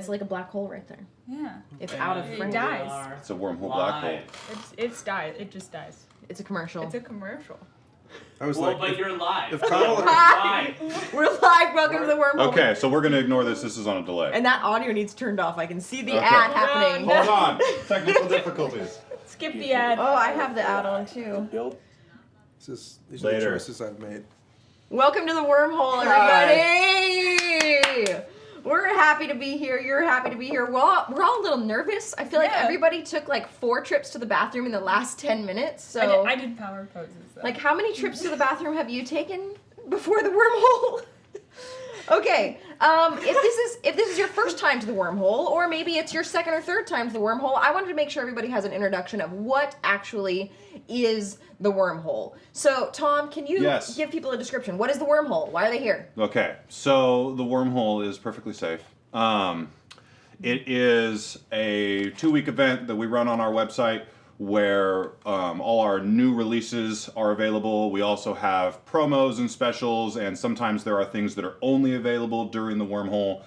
it's like a black hole right there. Yeah. It's out of frame. It dies. It's a wormhole black hole. It dies. It just dies. It's a commercial. It's a commercial. I was Well, like, but you're live. if Kyle, We're live. Welcome to the Wormhole. Okay, so we're gonna ignore this. This is on a delay. And that audio needs turned off. I can see the Okay. ad happening. No. Hold on. Technical difficulties. Skip the ad. Oh, I have the ad on too. these are the Later. choices I've made. Welcome to the Wormhole, everybody. We're happy to be here. You're happy to be here. We're all a little nervous. I feel like Yeah. everybody took like 4 trips to the bathroom in the last 10 minutes. So, I did power poses. Though. like, how many trips to the bathroom have you taken before the Wormhole? Okay, if this is your first time to the Wormhole, or maybe it's your second or third time to the Wormhole, I wanted to make sure everybody has an introduction of what actually is the Wormhole. So, Tom, can you give people a description? What is the Wormhole? Why are they here? Okay, so the Wormhole is perfectly safe. It is a 2-week event that we run on our website where all our new releases are available. We also have promos and specials, and sometimes there are things that are only available during the Wormhole.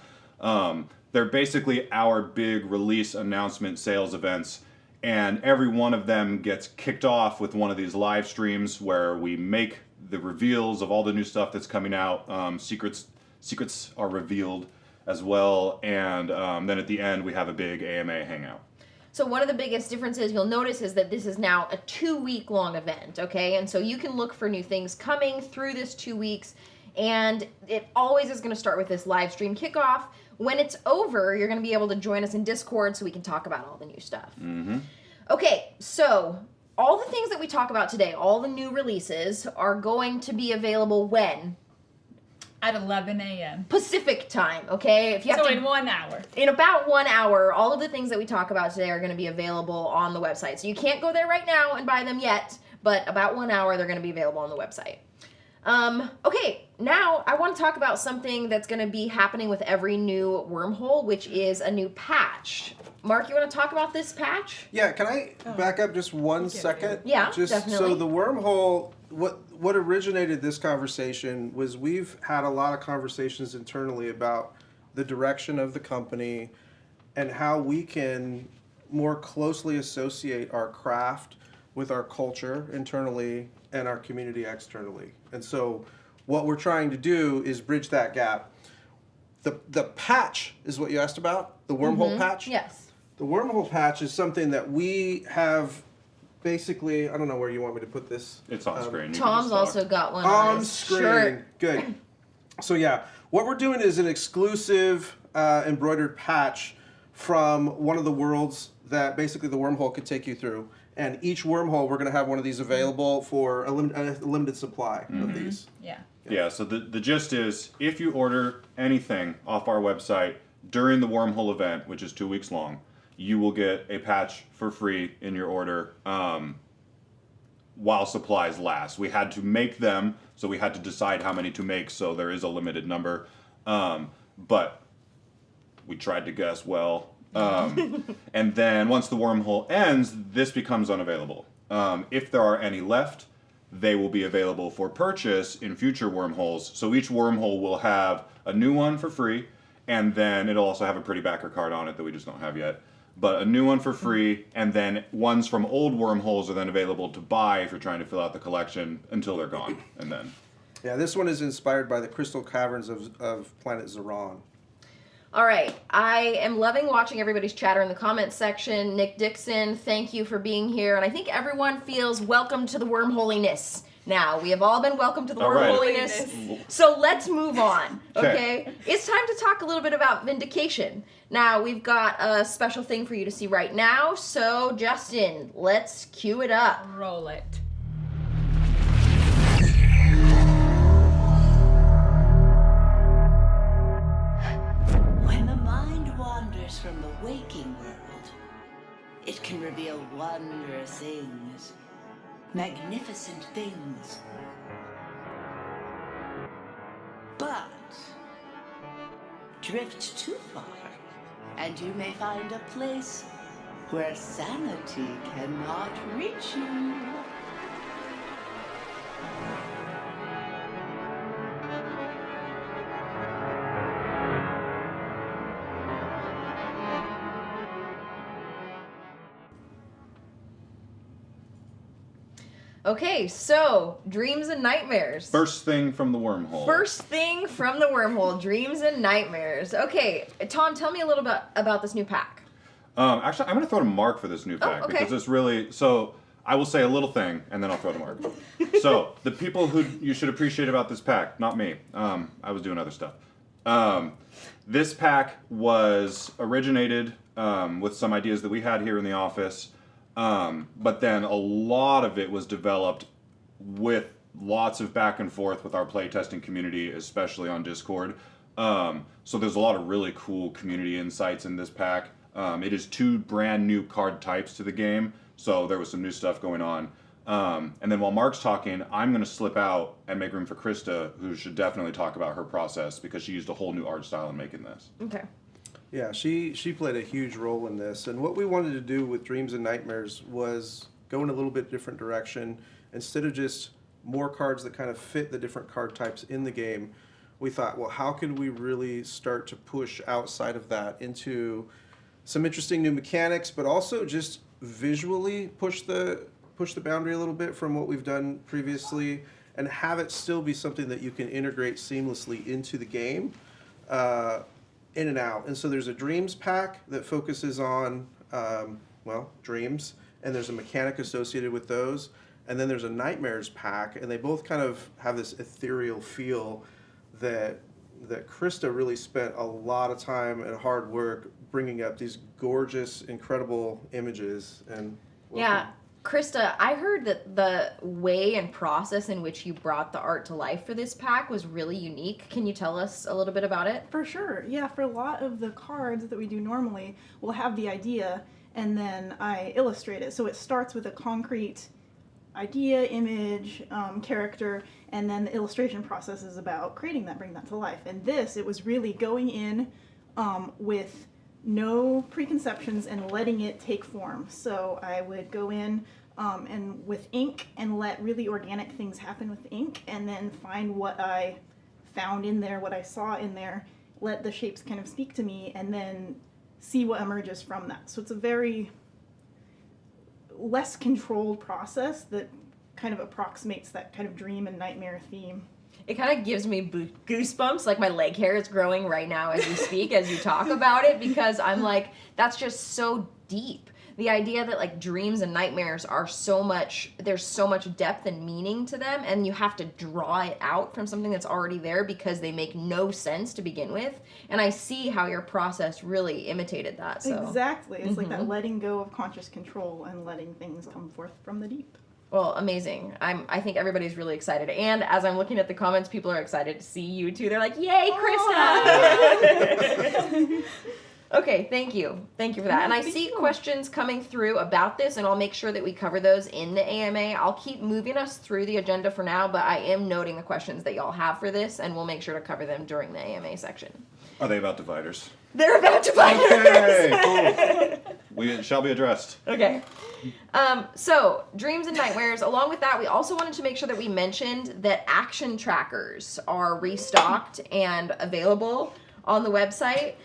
They're basically our big release announcement sales events, and every one of them gets kicked off with one of these live streams where we make the reveals of all the new stuff that's coming out. Secrets are revealed as well, and then at the end we have a big AMA hangout. So one of the biggest differences you'll notice is that this is now a 2-week-long event, okay? And so you can look for new things coming through this 2 weeks, and it always is going to start with this live stream kickoff. When it's over, you're going to be able to join us in Discord so we can talk about all the new stuff. Mm-hmm. Okay, so all the things that we talk about today, all the new releases, are going to be available when? At 11 a.m. Pacific time, okay? If you have So to, in 1 hour. in about 1 hour, all of the things that we talk about today are going to be available on the website. So you can't go there right now and buy them yet, but about 1 hour they're going to be available on the website. Okay, now I want to talk about something that's going to be happening with every new Wormhole, which is a new patch. Mark, you want to talk about this patch? Yeah, can I back up just 1 second? Yeah, just definitely. So the Wormhole, what originated this conversation was we've had a lot of conversations internally about the direction of the company and how we can more closely associate our craft with our culture internally and our community externally. And so what we're trying to do is bridge that gap. The patch is what you asked about, the Wormhole patch? Yes. The Wormhole patch is something that we have basically, I don't know where you want me to put this. It's on screen. You can Tom's just talk. also got one On his screen. shirt. Good. So yeah, what we're doing is an exclusive embroidered patch from one of the worlds that basically the Wormhole could take you through. And each Wormhole, we're going to have one of these available for a limited supply of these. Yeah. Yeah, so the gist is, if you order anything off our website during the Wormhole event, which is 2 weeks long, you will get a patch for free in your order while supplies last. We had to make them, so we had to decide how many to make, so there is a limited number. But we tried to guess well. And then once the Wormhole ends, this becomes unavailable. If there are any left, they will be available for purchase in future Wormholes. So each Wormhole will have a new one for free, and then it'll also have a pretty backer card on it that we just don't have yet. But a new one for free, and then ones from old Wormholes are then available to buy if you're trying to fill out the collection until they're gone. And then. Yeah, this one is inspired by the crystal caverns of planet Zeron. All right, I am loving watching everybody's chatter in the comments section. Nick Dixon, thank you for being here. And I think everyone feels welcome to the Wormholiness now. We have all been welcome to the All right. Wormholiness. So let's move on, okay? It's time to talk a little bit about Vindication. Now, we've got a special thing for you to see right now. So, Justin, let's cue it up. Roll it. When the mind wanders from the waking world, it can reveal wondrous things, magnificent things. But drift too far, and you may find a place where sanity cannot reach you. Okay, so dreams and nightmares. First thing from the wormhole. First thing from the wormhole, dreams and nightmares. Okay, Tom, tell me a little bit about this new pack. Actually, I'm going to throw to Mark for this new pack okay. because it's really so. I will say a little thing and then I'll throw to Mark. So the people who you should appreciate about this pack, not me. I was doing other stuff. This pack was originated with some ideas that we had here in the office, but then a lot of it was developed with lots of back and forth with our playtesting community, especially on Discord. So there's a lot of really cool community insights in this pack. It is 2 brand new card types to the game, so there was some new stuff going on. And then while Mark's talking, I'm going to slip out and make room for Krista, who should definitely talk about her process because she used a whole new art style in making this. Okay. Yeah, she played a huge role in this. And what we wanted to do with Dreams and Nightmares was go in a little bit different direction. Instead of just more cards that kind of fit the different card types in the game, we thought, well, how can we really start to push outside of that into some interesting new mechanics, but also just visually push the boundary a little bit from what we've done previously and have it still be something that you can integrate seamlessly into the game, in and out. And so there's a dreams pack that focuses on, dreams, and there's a mechanic associated with those. And then there's a nightmares pack, and they both kind of have this ethereal feel that Krista really spent a lot of time and hard work bringing up these gorgeous, incredible images. And Yeah, Krista, I heard that the way and process in which you brought the art to life for this pack was really unique. Can you tell us a little bit about it? For sure. Yeah, for a lot of the cards that we do normally, we'll have the idea and then I illustrate it. So it starts with a concrete idea, image, character, and then the illustration process is about creating that, bringing that to life. And this, it was really going in with no preconceptions and letting it take form. So I would go in and with ink and let really organic things happen with ink, and then find what I found in there, what I saw in there, let the shapes kind of speak to me, and then see what emerges from that. So it's a very less controlled process that kind of approximates that kind of dream and nightmare theme. It kind of gives me goosebumps, like my leg hair is growing right now as you speak, as you talk about it, because I'm like, that's just so deep. The idea that like dreams and nightmares are so much, there's so much depth and meaning to them, and you have to draw it out from something that's already there because they make no sense to begin with. And I see how your process really imitated that. So. Exactly. It's like that letting go of conscious control and letting things come forth from the deep. Well, amazing. I think everybody's really excited. And as I'm looking at the comments, people are excited to see you too. They're like, yay, Krista! Okay, thank you. Thank you for that. And I see questions coming through about this, and I'll make sure that we cover those in the AMA. I'll keep moving us through the agenda for now, but I am noting the questions that y'all have for this, and we'll make sure to cover them during the AMA section. Are they about dividers? They're about dividers! Okay, cool. We shall be addressed. Okay. So, dreams and nightmares. Along with that, we also wanted to make sure that we mentioned that action trackers are restocked and available on the website.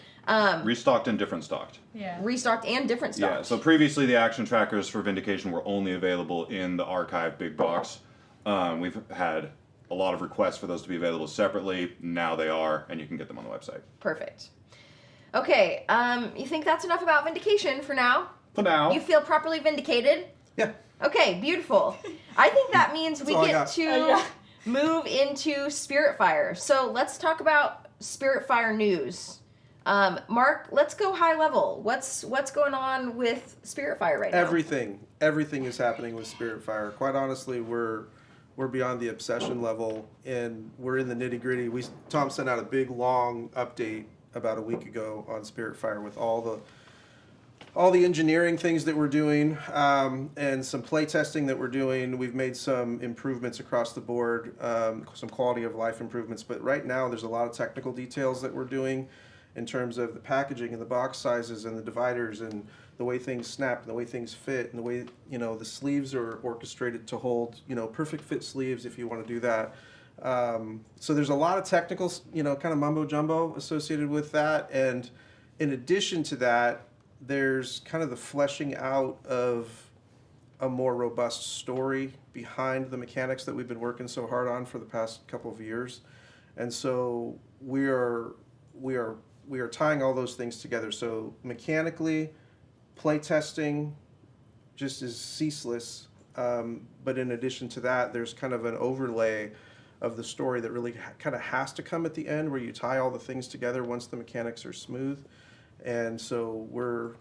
Restocked and different stocked. Yeah. Restocked and different stocked. Yeah, so previously the action trackers for Vindication were only available in the archive big box. We've had a lot of requests for those to be available separately. Now they are, and you can get them on the website. Perfect. Okay, you think that's enough about Vindication for now? For now. You feel properly vindicated? Yeah. Okay, beautiful. I think that means we all I get got. to move into Spiritfire. So let's talk about Spiritfire news. Mark, let's go high level. What's going on with Spiritfire right now? Everything is happening with Spiritfire. Quite honestly, we're beyond the obsession level, and we're in the nitty gritty. Tom sent out a big long update about a week ago on Spiritfire with all the engineering things that we're doing, and some play testing that we're doing. We've made some improvements across the board, some quality of life improvements. But right now, there's a lot of technical details that we're doing in terms of the packaging and the box sizes and the dividers and the way things snap and the way things fit and the way, the sleeves are orchestrated to hold, perfect fit sleeves if you want to do that. So there's a lot of technical, kind of mumbo jumbo associated with that. And in addition to that, there's kind of the fleshing out of a more robust story behind the mechanics that we've been working so hard on for the past couple of years. And so we are tying all those things together. So mechanically, playtesting just is ceaseless. But in addition to that, there's kind of an overlay of the story that really kind of has to come at the end, where you tie all the things together once the mechanics are smooth. And so we're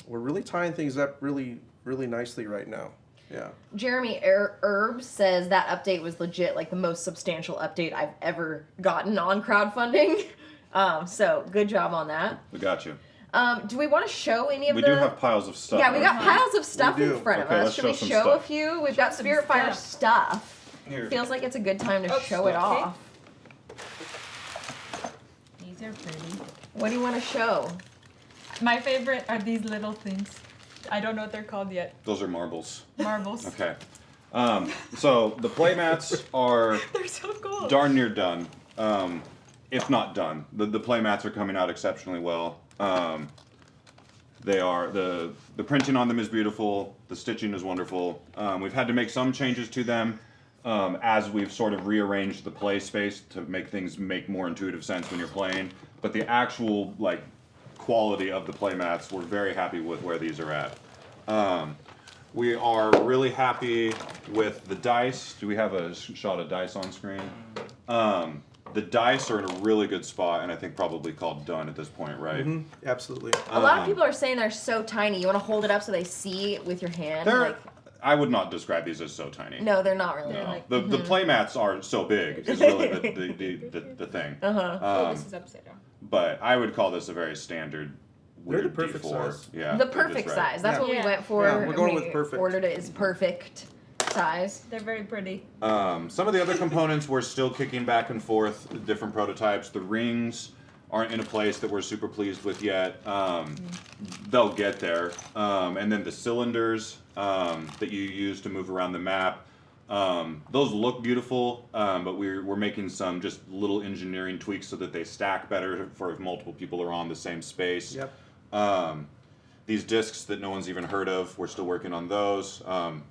really tying things up really nicely right now. Yeah. Jeremy Herb says that update was legit, like the most substantial update I've ever gotten on crowdfunding. So good job on that. We got you. Do we want to show any of We the... do have piles of stuff. Yeah, we got piles of stuff We in do. front of Okay, us. let's Should show we some show a stuff. few? We've got some Spiritfire stuff. Here. Feels like it's a good time to Oh, show it okay. off. These are pretty. What do you want to show? My favorite are these little things. I don't know what they're called yet. Those are marbles. Marbles. Okay. So the playmats are They're so cool. darn near done, if not done. The playmats are coming out exceptionally well. They are the printing on them is beautiful. The stitching is wonderful. We've had to make some changes to them as we've sort of rearranged the play space to make things make more intuitive sense when you're playing. But the actual quality of the playmats, we're very happy with where these are at. We are really happy with the dice. Do we have a shot of dice on screen? The dice are in a really good spot, and I think probably called done at this point, right? Mm-hmm. Absolutely. A lot of people are saying they're so tiny. You want to hold it up so they see it with your hand? They're, I would not describe these as so tiny. No, they're not really. No. Like, The playmats are so big is really the thing. Oh, this is upside down. But I would call this a very standard They're the weird perfect D4. size. Yeah, the that is perfect right. size. That's Yeah. what we Yeah. went for. Yeah, we're going We with perfect. Ordered it as perfect size. They're very pretty. Some of the other components we're still kicking back and forth, different prototypes. The rings aren't in a place that we're super pleased with yet. They'll get there. And then the cylinders that you use to move around the map, those look beautiful, but we're making some just little engineering tweaks so that they stack better for if multiple people are on the same space. Yep. These discs that no one's even heard of, we're still working on those.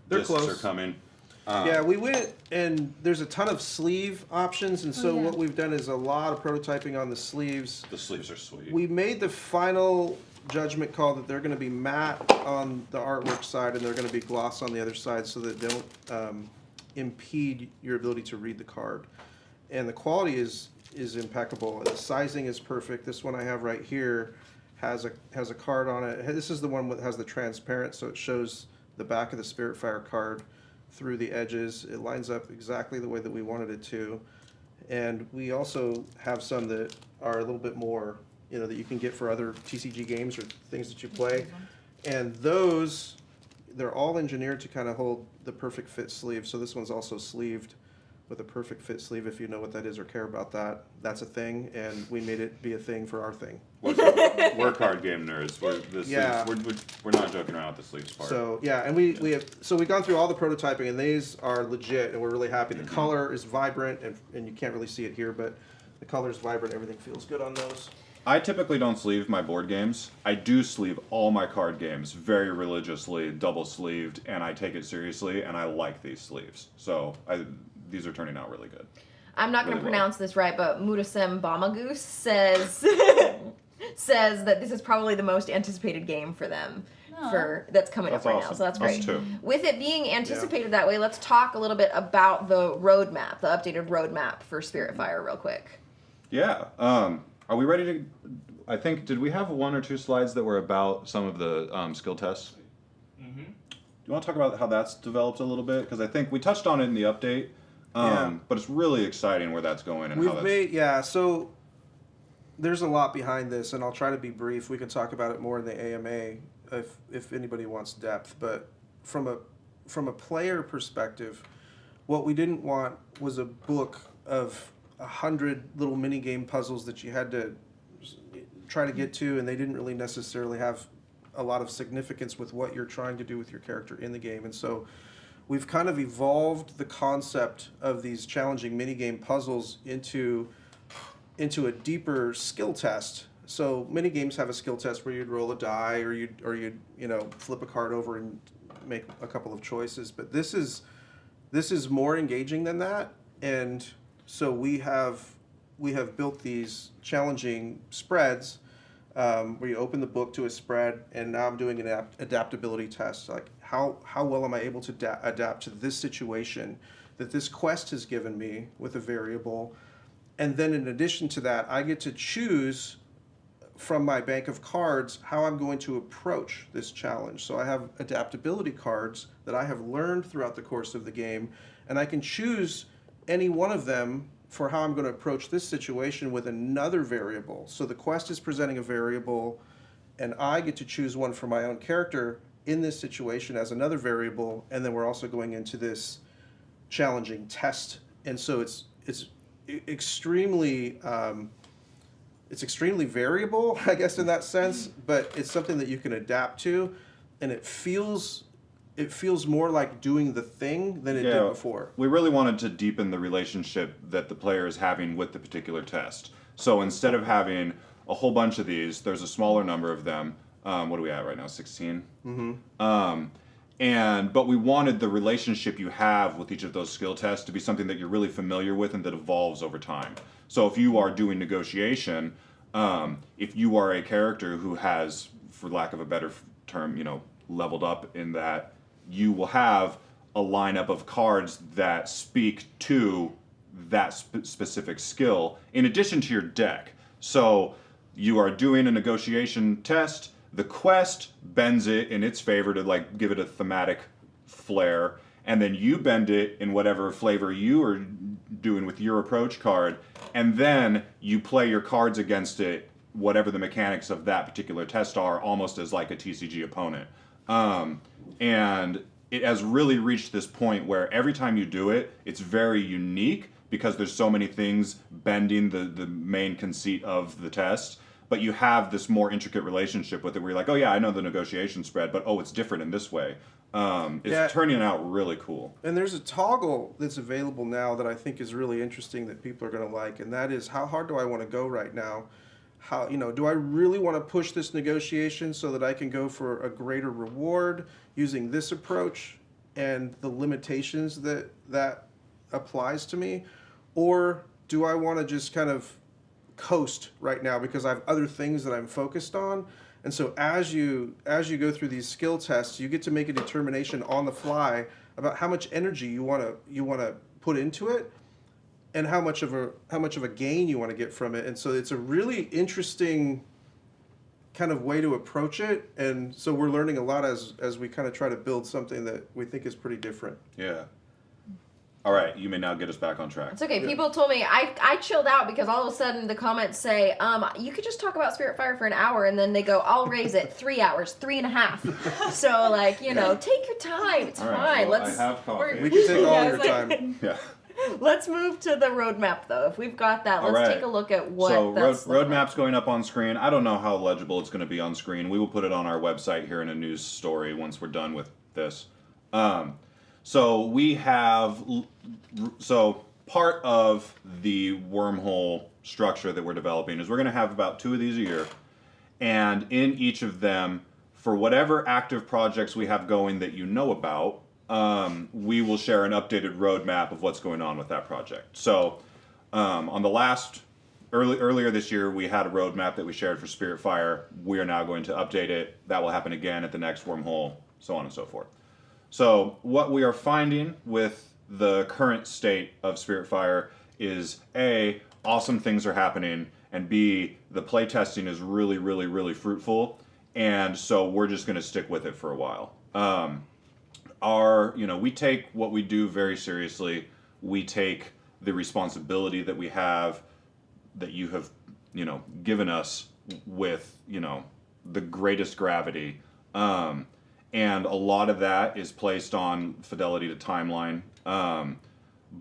They're Discs close. are coming. Yeah, we went and there's a ton of sleeve options, and so yeah. what we've done is a lot of prototyping on the sleeves. The sleeves are sweet. We made the final judgment call that they're going to be matte on the artwork side and they're going to be gloss on the other side, so that they don't impede your ability to read the card. And the quality is impeccable. The sizing is perfect. This one I have right here has a card on it. This is the one that has the transparent, so it shows the back of the Spiritfire card through the edges. It lines up exactly the way that we wanted it to. And we also have some that are a little bit more, that you can get for other TCG games or things that you play. And those, they're all engineered to kind of hold the perfect fit sleeve. So this one's also sleeved with a perfect fit sleeve. If you know what that is or care about that, that's a thing, and we made it be a thing for our thing. We're card game nerds. Yeah. We're not joking around with the sleeves part. So yeah, and we've gone through all the prototyping, and these are legit, and we're really happy. The color is vibrant, and you can't really see it here, but the color is vibrant. Everything feels good on those. I typically don't sleeve my board games. I do sleeve all my card games very religiously, double sleeved, and I take it seriously, and I like these sleeves. So these are turning out really good. I'm not going to Really pronounce this right, but Mudasem Bamagoose says says that this is probably the most anticipated game for them that's coming That's up right awesome. now. So that's Us great. too. With it being anticipated that way, let's talk a little bit about the roadmap, the updated roadmap for Spiritfire real quick. Yeah. Are we ready to? I think, did we have one or two slides that were about some of the skill tests? Mm-hmm. Do you want to talk about how that's developed a little bit? Because I think we touched on it in the update, but it's really exciting where that's going and how that's... So there's a lot behind this, and I'll try to be brief. We can talk about it more in the AMA if anybody wants depth. But from a player perspective, what we didn't want was a book of 100 little mini game puzzles that you had to try to get to, and they didn't really necessarily have a lot of significance with what you're trying to do with your character in the game. And so we've kind of evolved the concept of these challenging mini game puzzles into a deeper skill test. So mini games have a skill test where you'd roll a die or you'd flip a card over and make a couple of choices. But this is more engaging than that, and so we have built these challenging spreads where you open the book to a spread, and now I'm doing an adaptability test. Like how well am I able to adapt to this situation that this quest has given me with a variable, and then in addition to that, I get to choose from my bank of cards how I'm going to approach this challenge. So I have adaptability cards that I have learned throughout the course of the game, and I can choose any one of them for how I'm going to approach this situation with another variable. So the quest is presenting a variable, and I get to choose one for my own character in this situation as another variable, and then we're also going into this challenging test. And so it's extremely variable, I guess, in that sense, but it's something that you can adapt to, and it feels more like doing the thing than it did before. We really wanted to deepen the relationship that the player is having with the particular test. So instead of having a whole bunch of these, there's a smaller number of them. What are we at right now? 16? Mm-hmm. But we wanted the relationship you have with each of those skill tests to be something that you're really familiar with and that evolves over time. So if you are doing negotiation, if you are a character who has, for lack of a better term, leveled up in that, you will have a lineup of cards that speak to that specific skill in addition to your deck. So you are doing a negotiation test, the quest bends it in its favor to give it a thematic flair, and then you bend it in whatever flavor you are doing with your approach card, and then you play your cards against it, whatever the mechanics of that particular test are, almost as like a TCG opponent. And it has really reached this point where every time you do it, it's very unique because there's so many things bending the main conceit of the test. But you have this more intricate relationship with it where you're like, oh yeah, I know the negotiation spread, but it's different in this way. It's turning out really cool. And there's a toggle that's available now that I think is really interesting that people are going to like, and that is, how hard do I want to go right now? How, do I really want to push this negotiation so that I can go for a greater reward using this approach and the limitations that applies to me? Or do I want to just kind of coast right now because I have other things that I'm focused on? And so as you go through these skill tests, you get to make a determination on the fly about how much energy you want to put into it, and how much of a gain you want to get from it. And so it's a really interesting kind of way to approach it. And so we're learning a lot as we kind of try to build something that we think is pretty different. Yeah. All right, you may now get us back on track. It's okay. Yeah. People told me I chilled out because all of a sudden the comments say, you could just talk about Spiritfire for an hour, and then they go, I'll raise it 3 hours, 3.5. So take your time. It's all right, fine. well, I have coffee. We can take all your time. Yeah. Let's move to the roadmap, though. If we've got that, let's take a look at what roadmap's going up on screen. I don't know how legible it's going to be on screen. We will put it on our website here in a news story once we're done with this. So part of the Wormhole structure that we're developing is we're going to have about 2 of these a year, and in each of them, for whatever active projects we have going that you know about, we will share an updated roadmap of what's going on with that project. So on the earlier this year, we had a roadmap that we shared for Spiritfire. We are now going to update it. That will happen again at the next Wormhole, so on and so forth. So what we are finding with the current state of Spiritfire is A, awesome things are happening, and B, the playtesting is really, really, really fruitful, and so we're just going to stick with it for a while. We take what we do very seriously. We take the responsibility that we have, that you have, given us with, the greatest gravity. And a lot of that is placed on fidelity to timeline,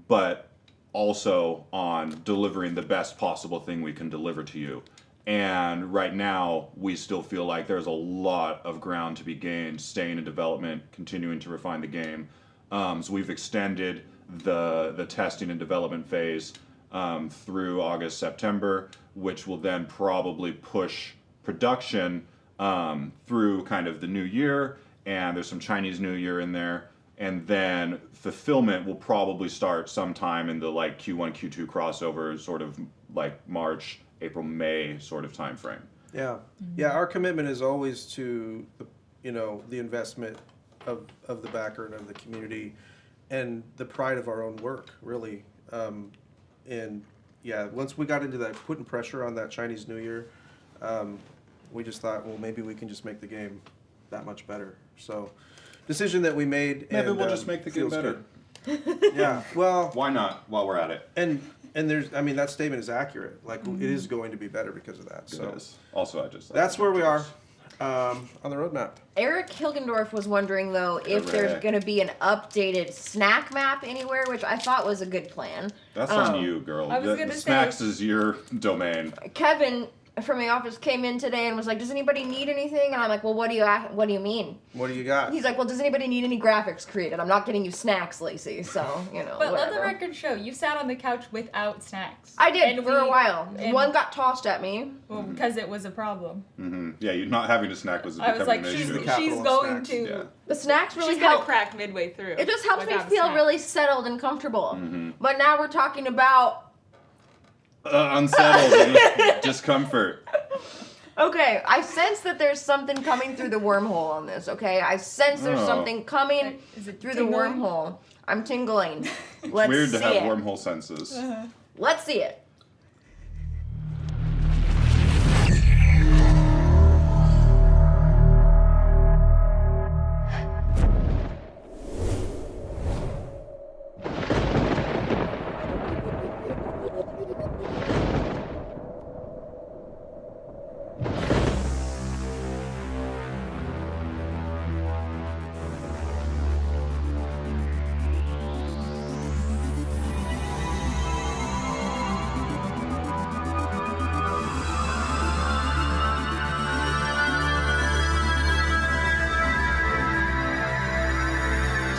but also on delivering the best possible thing we can deliver to you. And right now, we still feel like there's a lot of ground to be gained, staying in development, continuing to refine the game. So we've extended the testing and development phase through August, September, which will then probably push production through kind of the new year. and there's some Chinese New Year in there, and then fulfillment will probably start sometime in the like Q1, Q2 crossover, sort of like March, April, May sort of time frame. Yeah, yeah. Our commitment is always to the investment of the backer and of the community, and the pride of our own work, really. And yeah, once we got into that, putting pressure on that Chinese New Year, we just thought, well, maybe we can just make the game that much better. So, decision that we made. Maybe and, we'll just make the game better. Yeah, well. Why not? While we're at it. And there's, I mean, that statement is accurate. Like, it is going to be better because of that. So It is. Also, I just. that's where we are on the roadmap. Eric Hilgendorf was wondering, though, if there's Correct. going to be an updated snack map anywhere, which I thought was a good plan. That's on you, girl. I was The gonna say- snacks is your domain. Kevin from the office came in today and was like, "Does anybody need anything?" And I'm like, "Well, what do you mean?" What do you got? He's like, "Well, does anybody need any graphics created? I'm not getting you snacks, Lacey." So But let the whatever. record show, you sat on the couch without snacks. I did And for a we- while. and- One got tossed at me. Well, because it was a problem. Yeah, you not having a snack was I was becoming like, an she's, issue. capital she's of going snacks. to. Yeah. The snacks really She's gonna help. crack midway through. It just helps me without a feel snack. really settled and comfortable. But now we're talking about. Unsettled and discomfort. Okay, I sense that there's something coming through the wormhole on this, okay? I sense there's Oh. something coming Is it through tingling? the wormhole. I'm tingling. Let's Weird see to have it. wormhole senses. Let's see it.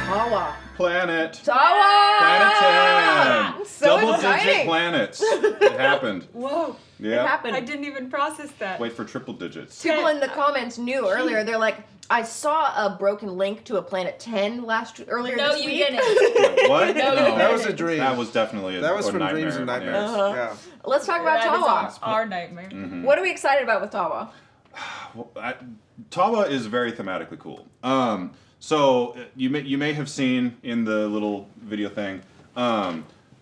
Tawa. Planet. Tawa! Planet 10. So Double exciting. digit planets. It happened. Whoa. It Yeah. happened. I didn't even process that. Wait for triple digits. People in the comments knew earlier. They're like, I saw a broken link to a Planet 10 earlier No, this you week. didn't. What? No, That was a dream. That was definitely That was a from nightmare. Dreams and Nightmares. Yes. Uh-huh. Yeah. Let's talk about That is Tawa. our nightmare. What are we excited about with Tawa? Well, Tawa is very thematically cool. So you may have seen in the little video thing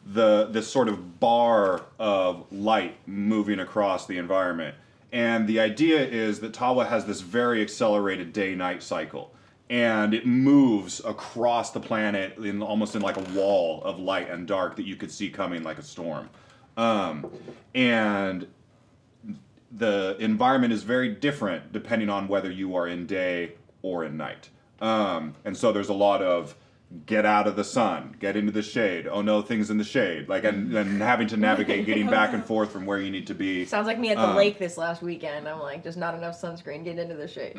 this sort of bar of light moving across the environment, and the idea is that Tawa has this very accelerated day-night cycle, and it moves across the planet almost in like a wall of light and dark that you could see coming like a storm, and the environment is very different depending on whether you are in day or in night. And so there's a lot of get out of the sun, get into the shade. Oh no, things in the shade. Like, and having to navigate getting back and forth from where you need to be. Sounds like me at the lake this last weekend. I'm like, just not enough sunscreen. Get into the shade.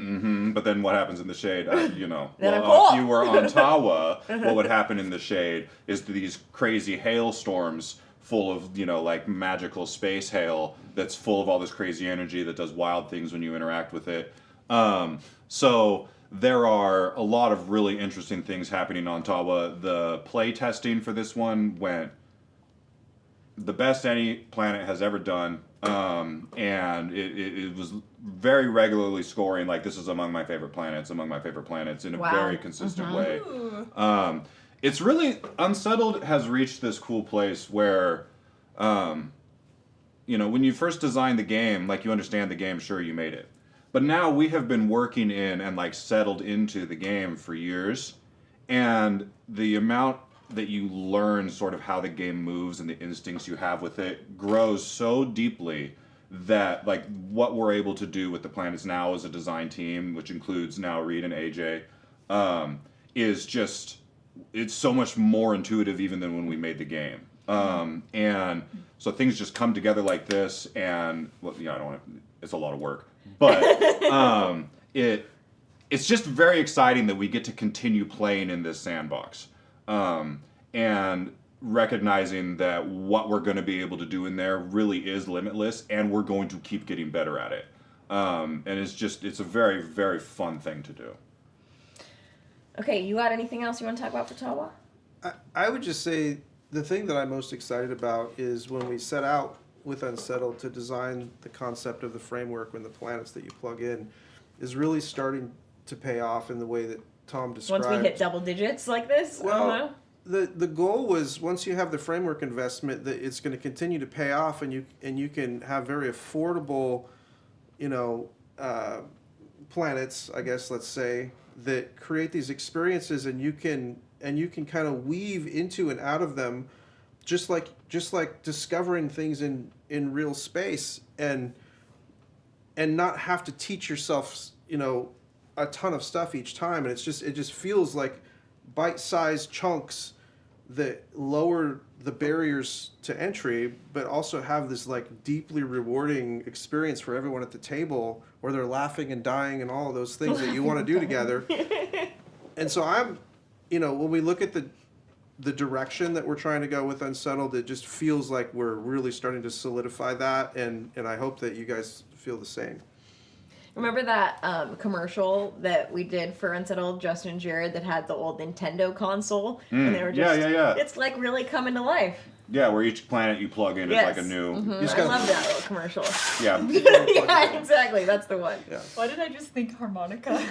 But then what happens in the shade? Then I'm cold. If you were on Tawa, what would happen in the shade is these crazy hailstorms full of, like magical space hail that's full of all this crazy energy that does wild things when you interact with it. So there are a lot of really interesting things happening on Tawa. The play testing for this one went the best any planet has ever done. And it was very regularly scoring, like, this is among my favorite planets in a Wow. very consistent way. Ooh. It's really, Unsettled has reached this cool place where, when you first design the game, like, you understand the game, sure, you made it. But now we have been working in and, like, settled into the game for years, and the amount that you learn sort of how the game moves and the instincts you have with it grows so deeply that, like, what we're able to do with the planets now as a design team, which includes now Reed and AJ, is just, it's so much more intuitive even than when we made the game. And so things just come together like this, and, well, I don't want to, it's a lot of work, but it's just very exciting that we get to continue playing in this sandbox, and recognizing that what we're going to be able to do in there really is limitless, and we're going to keep getting better at it. And it's a very, very fun thing to do. Okay, you got anything else you want to talk about for Tawa? I would just say the thing that I'm most excited about is when we set out with Unsettled to design the concept of the framework and the planets that you plug in is really starting to pay off in the way that Tom described. Once we hit double digits like this? Well, the goal was once you have the framework investment that it's going to continue to pay off and you can have very affordable, planets, I guess let's say, that create these experiences and you can kind of weave into and out of them just like discovering things in real space and not have to teach yourself, a ton of stuff each time, and it just feels like bite-sized chunks that lower the barriers to entry, but also have this like deeply rewarding experience for everyone at the table, where they're laughing and dying and all of those things that you want to do together. And so I'm, when we look at the direction that we're trying to go with Unsettled, it just feels like we're really starting to solidify that, and I hope that you guys feel the same. Remember that commercial that we did for Unsettled, Justin and Jared, that had the old Nintendo console? And they were just, yeah. It's like really coming to life. Yeah, where each planet you plug in is like a new... I love that little commercial. Yeah. Yeah, exactly. That's the one. Yeah. Why did I just think harmonica?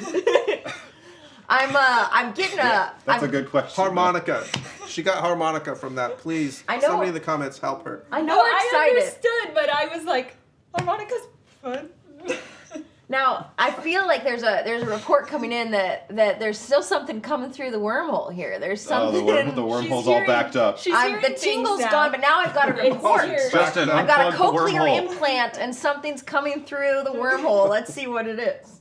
I'm getting a... That's a good question. Harmonica. She got harmonica from that. Please, I know. somebody in the comments help her. I know we're I excited. understood, but I was like, harmonica's fun. Now, I feel like there's a report coming in that there's still something coming through the wormhole here. There's something... the wormhole's all backed up. The tingle's gone, but now I've got a report. Justin, I've got a unplug the cochlear wormhole. implant and something's coming through the wormhole. Let's see what it is.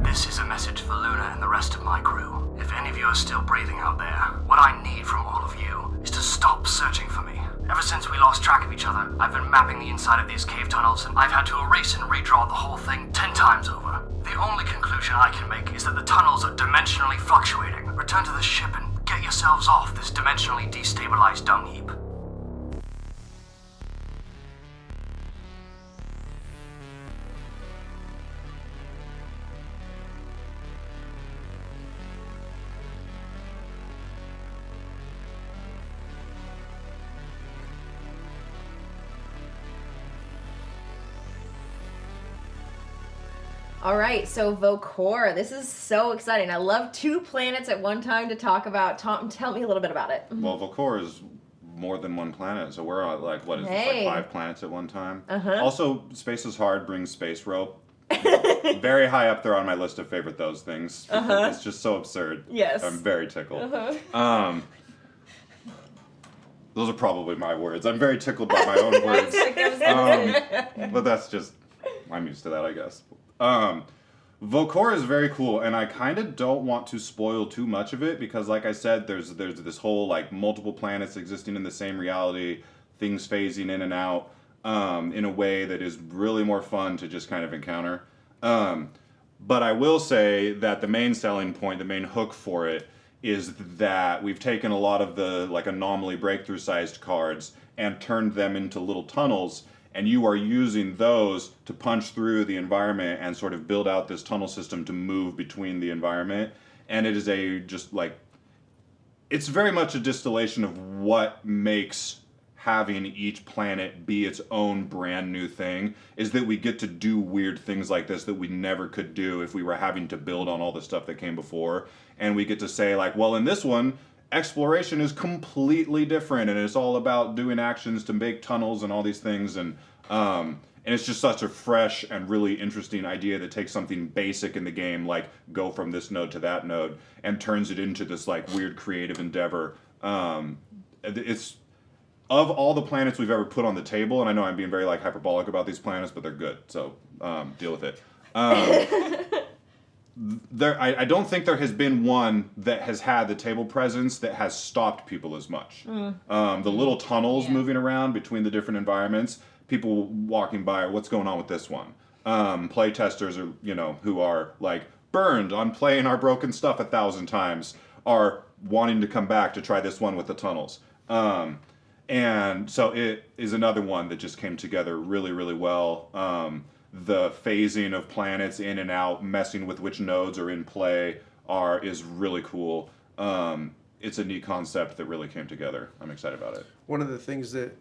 This is a message for Luna and the rest of my crew. If any of you are still breathing out there, what I need from all of you is to stop searching for me. Ever since we lost track of each other, I've been mapping the inside of these cave tunnels, and I've had to erase and redraw the whole thing 10 times over. The only conclusion I can make is that the tunnels are dimensionally fluctuating. Return to the ship and get yourselves off this dimensionally destabilized dung heap. All right, so Vocor, this is so exciting. I love 2 planets at one time to talk about. Tom, tell me a little bit about it. Well, Vocor is more than one planet, so we're on like, what is this, like 5 planets at one time? Also, Space is Hard brings space rope. Very high up there on my list of favorite those things. It's just so absurd. Yes. I'm very tickled. Those are probably my words. I'm very tickled by my own words. But that's just, I'm used to that, I guess. Vocor is very cool, and I kind of don't want to spoil too much of it because, like I said, there's this whole like multiple planets existing in the same reality, things phasing in and out in a way that is really more fun to just kind of encounter. But I will say that the main selling point, the main hook for it, is that we've taken a lot of the like anomaly breakthrough sized cards and turned them into little tunnels. And you are using those to punch through the environment and sort of build out this tunnel system to move between the environment. And it is it's very much a distillation of what makes having each planet be its own brand new thing, is that we get to do weird things like this that we never could do if we were having to build on all the stuff that came before. And we get to say like, well, in this one, exploration is completely different, and it's all about doing actions to make tunnels and all these things, and it's just such a fresh and really interesting idea that takes something basic in the game, like go from this node to that node, and turns it into this like weird creative endeavor. It's of all the planets we've ever put on the table, and I know I'm being very like hyperbolic about these planets, but they're good, so deal with it. I don't think there has been one that has had the table presence that has stopped people as much. The little tunnels moving around between the different environments, people walking by, what's going on with this one? Play testers are, who are like burned on playing our broken stuff 1,000 times are wanting to come back to try this one with the tunnels. And so it is another one that just came together really, really well. The phasing of planets in and out, messing with which nodes are in play, is really cool. It's a neat concept that really came together. I'm excited about it. One of the things that,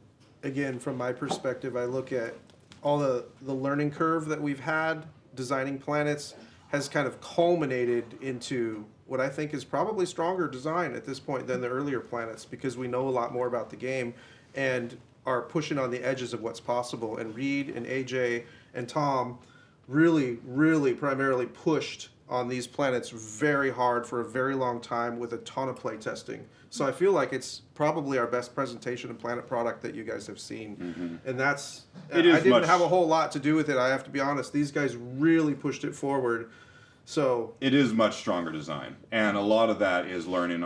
again, from my perspective, I look at all the learning curve that we've had designing planets has kind of culminated into what I think is probably stronger design at this point than the earlier planets, because we know a lot more about the game and are pushing on the edges of what's possible. And Reed and AJ and Tom really, really primarily pushed on these planets very hard for a very long time with a ton of play testing. So I feel like it's probably our best presentation of planet product that you guys have seen. And that's, I didn't have a whole lot to do with it, I have to be honest. These guys really pushed it forward. So it is much stronger design, and a lot of that is learning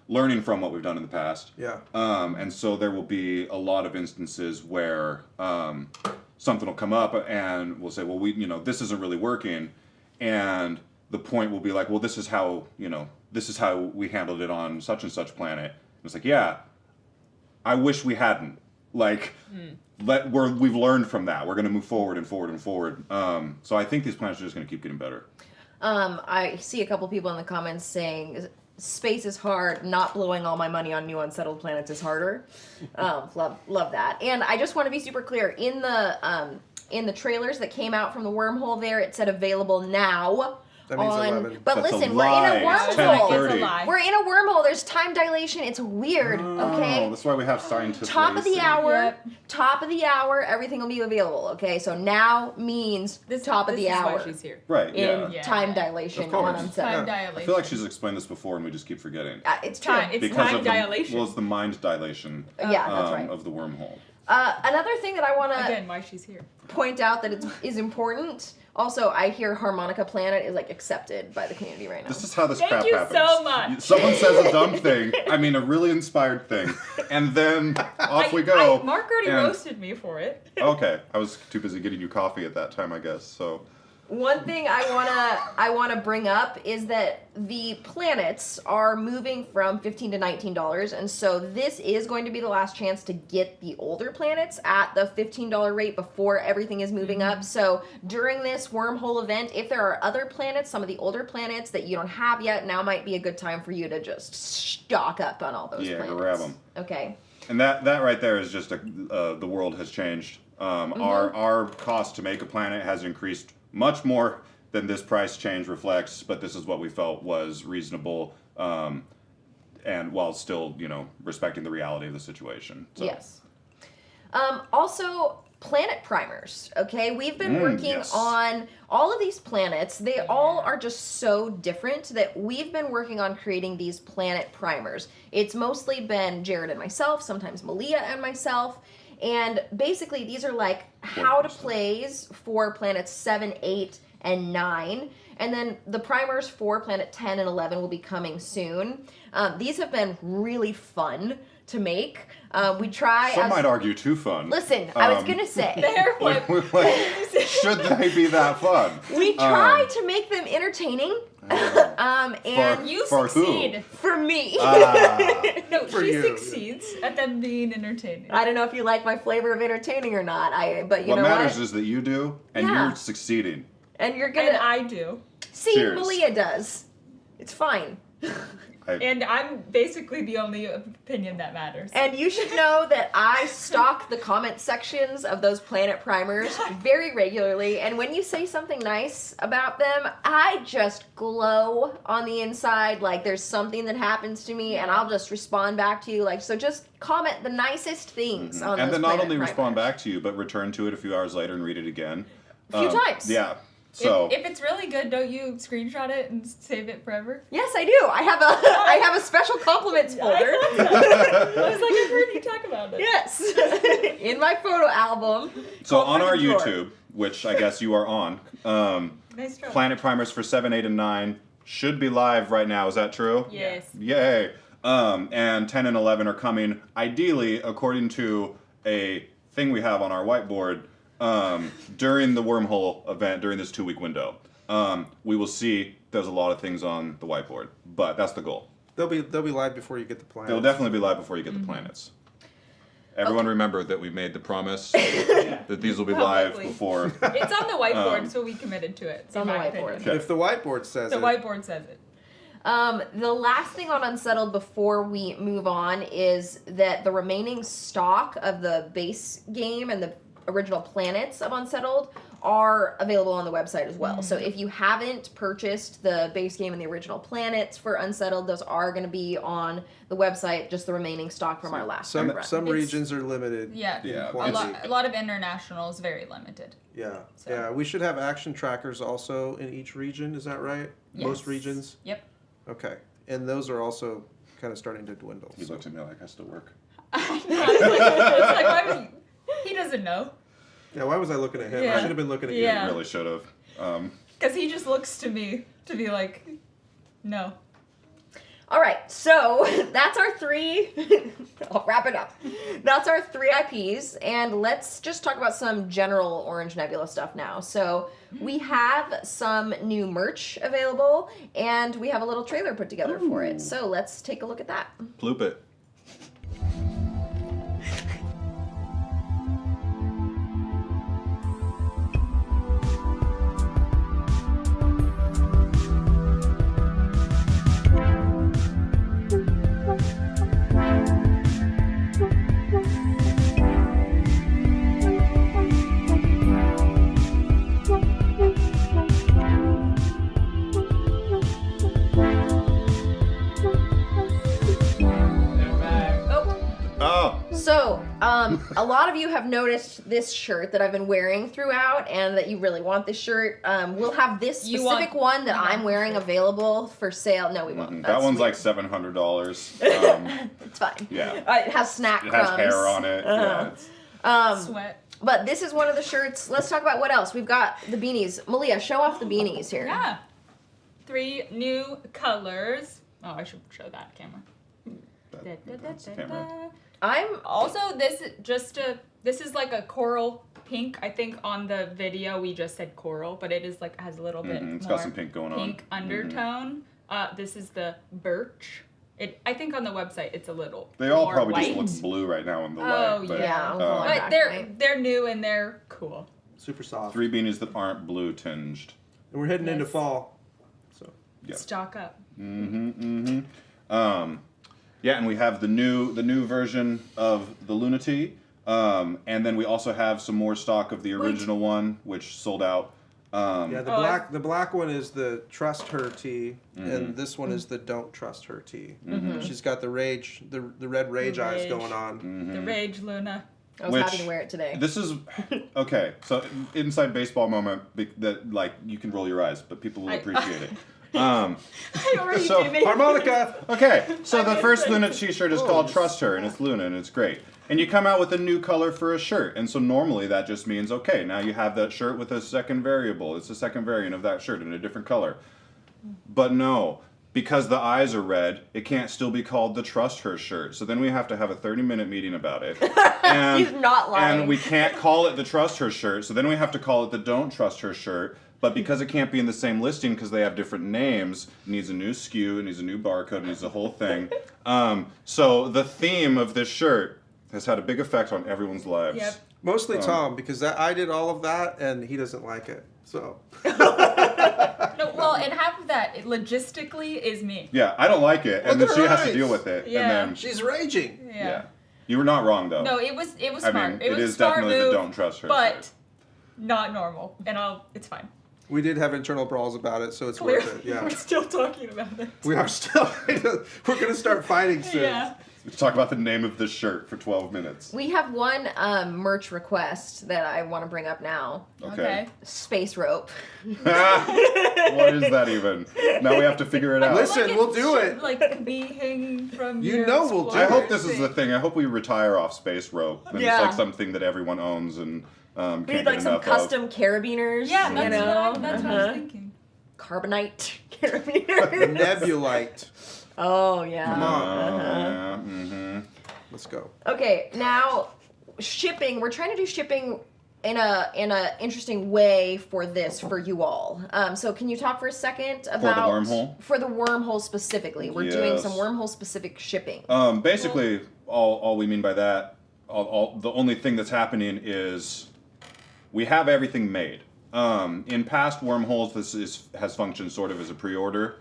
learning from what we've done in the past. Yeah. And so there will be a lot of instances where something will come up, and we'll say, well, this isn't really working, and the point will be like, well, this is how we handled it on such and such planet. And it's like, yeah, I wish we hadn't. Like. We've learned from that. We're going to move forward and forward and forward. So I think these planets are just going to keep getting better. I see a couple people in the comments saying space is hard. Not blowing all my money on new unsettled planets is harder. Love that. And I just want to be super clear in the trailers that came out from the Wormhole. There it said available now. That means 11. But That's listen, a we're in lie. a It's wormhole. 10:30. It's a lie. We're in a wormhole. There's time dilation. It's weird. Okay. That's why we have scientists. Top of the hour. Yep. Top of the hour. Everything will be available. Okay. So now means top of the This is hour why she's here. Right. in Yeah. time dilation Of course. on Unsettled. Time dilation. I feel like she's explained this before, and we just keep forgetting. It's true. Time. It's Because time of dilation. Well, it's the mind dilation. Yeah, that's right. Of the wormhole. Another thing that I want to Again, why she's here. point out that is important. Also, I hear Harmonica Planet is like accepted by the community right now. This is how this Thank crap you happens. so much. Someone says a dumb thing, I mean a really inspired thing, and then off we go. Mark already and- roasted me for it. Okay, I was too busy getting you coffee at that time, I guess. So One thing I wanna bring up is that the planets are moving from $15 to $19, and so this is going to be the last chance to get the older planets at the $15 rate before everything is moving up. So during this Wormhole event, if there are other planets, some of the older planets that you don't have yet, now might be a good time for you to just stock up on all those planets. Yeah, grab them. Okay. And that right there is just the world has changed. Our cost to make a planet has increased much more than this price change reflects, but this is what we felt was reasonable, and while still, respecting the reality of the situation. So. Yes. Also, planet primers. Okay, we've been working yes. on all of these planets. They all are just so different that we've been working on creating these planet primers. It's mostly been Jared and myself, sometimes Malia and myself. And basically, these are like how to plays for planets 7, 8, and 9. And then the primers for planet 10 and 11 will be coming soon. These have been really fun to make. We try. Some might argue too fun. Listen, I was gonna say. There, what? Should they be that fun? We try to make them entertaining. And You For who? succeed. for me. No, For she you. succeeds at them being entertaining. I don't know if you like my flavor of entertaining or not. But you What know matters what? is that you do, and Yeah. you're succeeding. And you're And gonna I do. see. Cheers. Malia does. It's fine. And I'm basically the only opinion that matters. And you should know that I stalk the comment sections of those planet primers very regularly. And when you say something nice about them, I just glow on the inside. Like there's something that happens to me, and I'll just respond back to you. Like, so just comment the nicest things on And those then not planet only respond primers. back to you, but return to it a few hours later and read it again. A few times. Yeah. So if it's really good, don't you screenshot it and save it forever? Yes, I do. I have a special compliments folder. I was like, I've heard you talk about it. Yes, in my photo album. So called on our Hidden Drawer. YouTube, which I guess you are on, Nice try. Planet Primers for 7, 8, and 9 should be live right now. Is that true? Yes. Yay. And 10 and 11 are coming, ideally, according to a thing we have on our whiteboard, during the Wormhole event, during this 2-week window. We will see there's a lot of things on the whiteboard, but that's the goal. They'll be live before you get the planets. They'll definitely be live before you get the planets. Everyone remember that we made the promise that these will be live Probably. before. It's on the whiteboard, so we committed to it. It's on the whiteboard. Okay. If the whiteboard says The it. whiteboard says it. The last thing on Unsettled before we move on is that the remaining stock of the base game and the original planets of Unsettled are available on the website as well. So if you haven't purchased the base game and the original planets for Unsettled, those are going to be on the website, just the remaining stock from our last Some run. some It's- regions are limited. Yeah. Yeah, A quantity. lot of international is very limited. Yeah. So- Yeah. We should have action trackers also in each region. Is that right? Most Yes. regions. Yep. Okay. And those are also kind of starting to dwindle. He so. looked at me like I still work. It's like, why would he doesn't know. Yeah. Why was I looking at him? Yeah. I should have been looking at Yeah. Really should have. Because he just looks to me to be like, no. All right, so that's our 3. I'll wrap it up. That's our 3 IPs, and let's just talk about some general Orange Nebula stuff now. So we have some new merch available, and we have a little trailer put together for it. So let's take a look at that. Ploop it. Oh, So, a lot of you have noticed this shirt that I've been wearing throughout, and that you really want this shirt. We'll have this You specific want- one that you want I'm wearing the shirt. available for sale. No, we won't. that That's one's weird. like $700. It's fine. Yeah. It has snack It has crumbs. hair on it. Yeah, it's- Sweat. But this is one of the shirts. Let's talk about what else. We've got the beanies. Malia, show off the beanies here. Yeah. 3 new colors. Oh, I should show that camera. that's the camera. I'm Also, this is like a coral pink. I think on the video we just said coral, but it is like has a little bit It's more got some pink going on. pink undertone. This is the birch. I think on the website it's a little. They all more probably white. just look blue right now in the Oh, light. But, yeah, I'm going uh, back. But they're Right. they're new and they're cool. Super soft. 3 beanies that aren't blue tinged. And we're heading into Yes. fall. So. Yeah. Stock up. Yeah, and we have the new version of the Lunati, and then we also have some more stock of the original one, which sold out. Yeah, the Oh, the black one is the trust her tee, and this one is the don't trust her tee. She's got the rage, the red rage The eyes rage. going on. The Rage Luna. I was happy to wear it today. This is okay. So inside baseball moment that like you can roll your eyes, but people will appreciate it. I already So- did it. Harmonica. Okay, so the first Luna t-shirt is called Trust Her, and it's Luna, and it's great. And you come out with a new color for a shirt, and so normally that just means, okay, now you have that shirt with a second variable. It's a second variant of that shirt in a different color. But no, because the eyes are red, it can't still be called the Trust Her shirt. So then we have to have a 30-minute meeting about it. And, He's not lying. And we can't call it the Trust Her shirt, so then we have to call it the Don't Trust Her shirt. But because it can't be in the same listing because they have different names, it needs a new SKU, it needs a new barcode, it needs the whole thing. So the theme of this shirt has had a big effect on everyone's lives. Yep. Mostly Tom, because I did all of that, and he doesn't like it. So. No, well, and half of that logistically is me. Yeah, I don't like it, and Look then at she her has to eyes. deal with it. Yeah. And then, She's raging. yeah. You were not wrong, though. No, it was I smart. mean, it was it a is smart definitely move, the Don't Trust Her but shirt. not normal. And it's fine. We did have internal brawls about it, so it's We're, worth it. Yeah. we're still talking about it. We are still. We're gonna start fighting soon. Yeah. Let's talk about the name of this shirt for 12 minutes. We have one merch request that I want to bring up now. Okay. Space rope. What is that even? Now we have to figure it out. Listen, Like we'll it's do it. Like be hanging from You your know we'll do I it. hope this is the thing. I hope we retire off space rope. And Yeah. it's like something that everyone owns and can't We need get like some enough custom carabiners. Yeah, you that's, know? that's what I was thinking. Carbonite The carabiners. Nebulite. Oh yeah. Come on. Mm-hmm. Let's go. Okay, now shipping. We're trying to do shipping in a interesting way for you all. So can you talk for a second about Wormhole? For the Wormhole specifically, we're doing Yes. some Wormhole specific shipping. Basically, all we mean by that, the only thing that's happening is we have everything made. In past Wormholes, this has functioned sort of as a pre-order.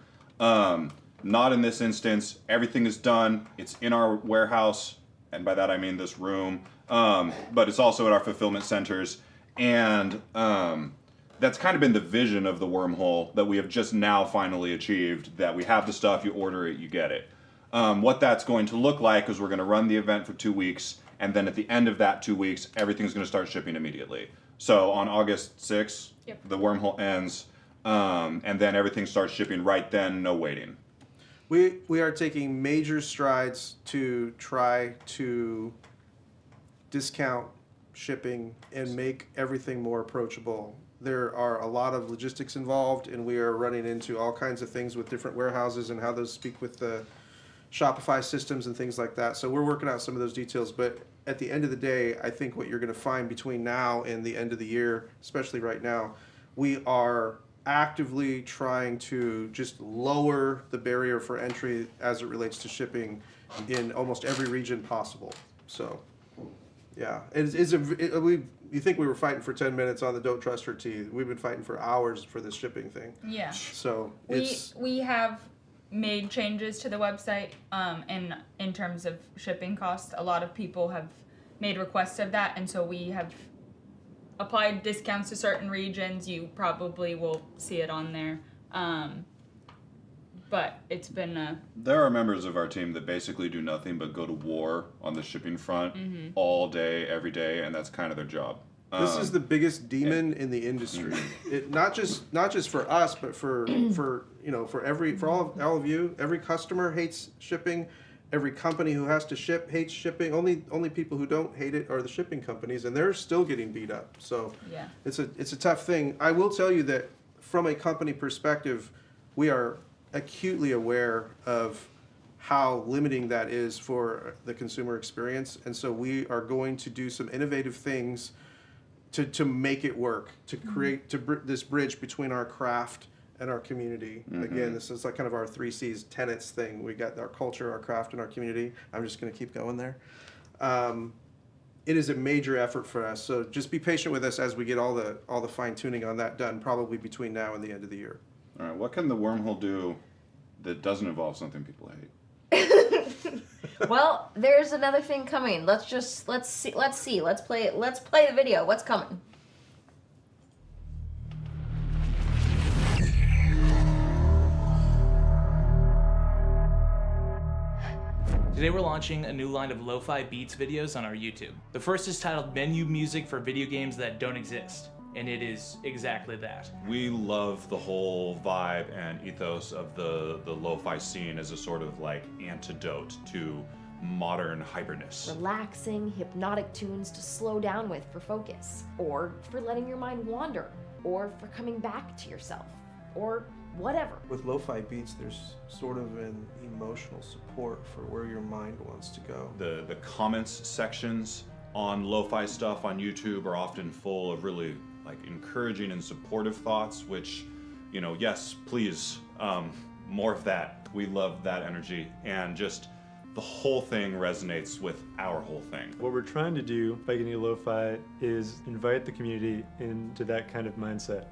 Not in this instance. Everything is done. It's in our warehouse, and by that I mean this room. But it's also at our fulfillment centers, and that's kind of been the vision of the Wormhole that we have just now finally achieved. That we have the stuff, you order it, you get it. What that's going to look like is we're going to run the event for 2 weeks, and then at the end of that 2 weeks, everything's going to start shipping immediately. So on August 6th, the Wormhole ends, and then everything starts shipping right then, no waiting. We are taking major strides to try to discount shipping and make everything more approachable. There are a lot of logistics involved, and we are running into all kinds of things with different warehouses and how those speak with the Shopify systems and things like that. So we're working out some of those details, but at the end of the day, I think what you're going to find between now and the end of the year, especially right now, we are actively trying to just lower the barrier for entry as it relates to shipping in almost every region possible. So, yeah, you think we were fighting for 10 minutes on the Don't Trust Her Tea. We've been fighting for hours for this shipping thing. Yeah. So we have made changes to the website in terms of shipping costs. A lot of people have made requests of that, and so we have applied discounts to certain regions. You probably will see it on there. But it's been There are members of our team that basically do nothing but go to war on the shipping front all day, every day, and that's kind of their job. This is the biggest demon in the industry. It not just for us, but for all of you. Every customer hates shipping. Every company who has to ship hates shipping. Only people who don't hate it are the shipping companies, and they're still getting beat up. So Yeah. it's a tough thing. I will tell you that from a company perspective, we are acutely aware of how limiting that is for the consumer experience, and so we are going to do some innovative things to make it work, to create this bridge between our craft and our community. Again, this is like kind of our 3 C's tenets thing. We got our culture, our craft, and our community. I'm just going to keep going there. It is a major effort for us, so just be patient with us as we get all the fine tuning on that done, probably between now and the end of the year. All right, what can the Wormhole do that doesn't involve something people hate? Well, there's another thing coming. Let's see. Let's play the video. What's coming? Today we're launching a new line of lo-fi beats videos on our YouTube. The first is titled Menu Music for Video Games That Don't Exist, and it is exactly that. We love the whole vibe and ethos of the lo-fi scene as a sort of like antidote to modern hyperness. Relaxing, hypnotic tunes to slow down with for focus, or for letting your mind wander, or for coming back to yourself, or whatever. With lo-fi beats, there's sort of an emotional support for where your mind wants to go. The comments sections on lo-fi stuff on YouTube are often full of really like encouraging and supportive thoughts, which, yes, please, more of that. We love that energy, and just the whole thing resonates with our whole thing. What we're trying to do by getting lo-fi is invite the community into that kind of mindset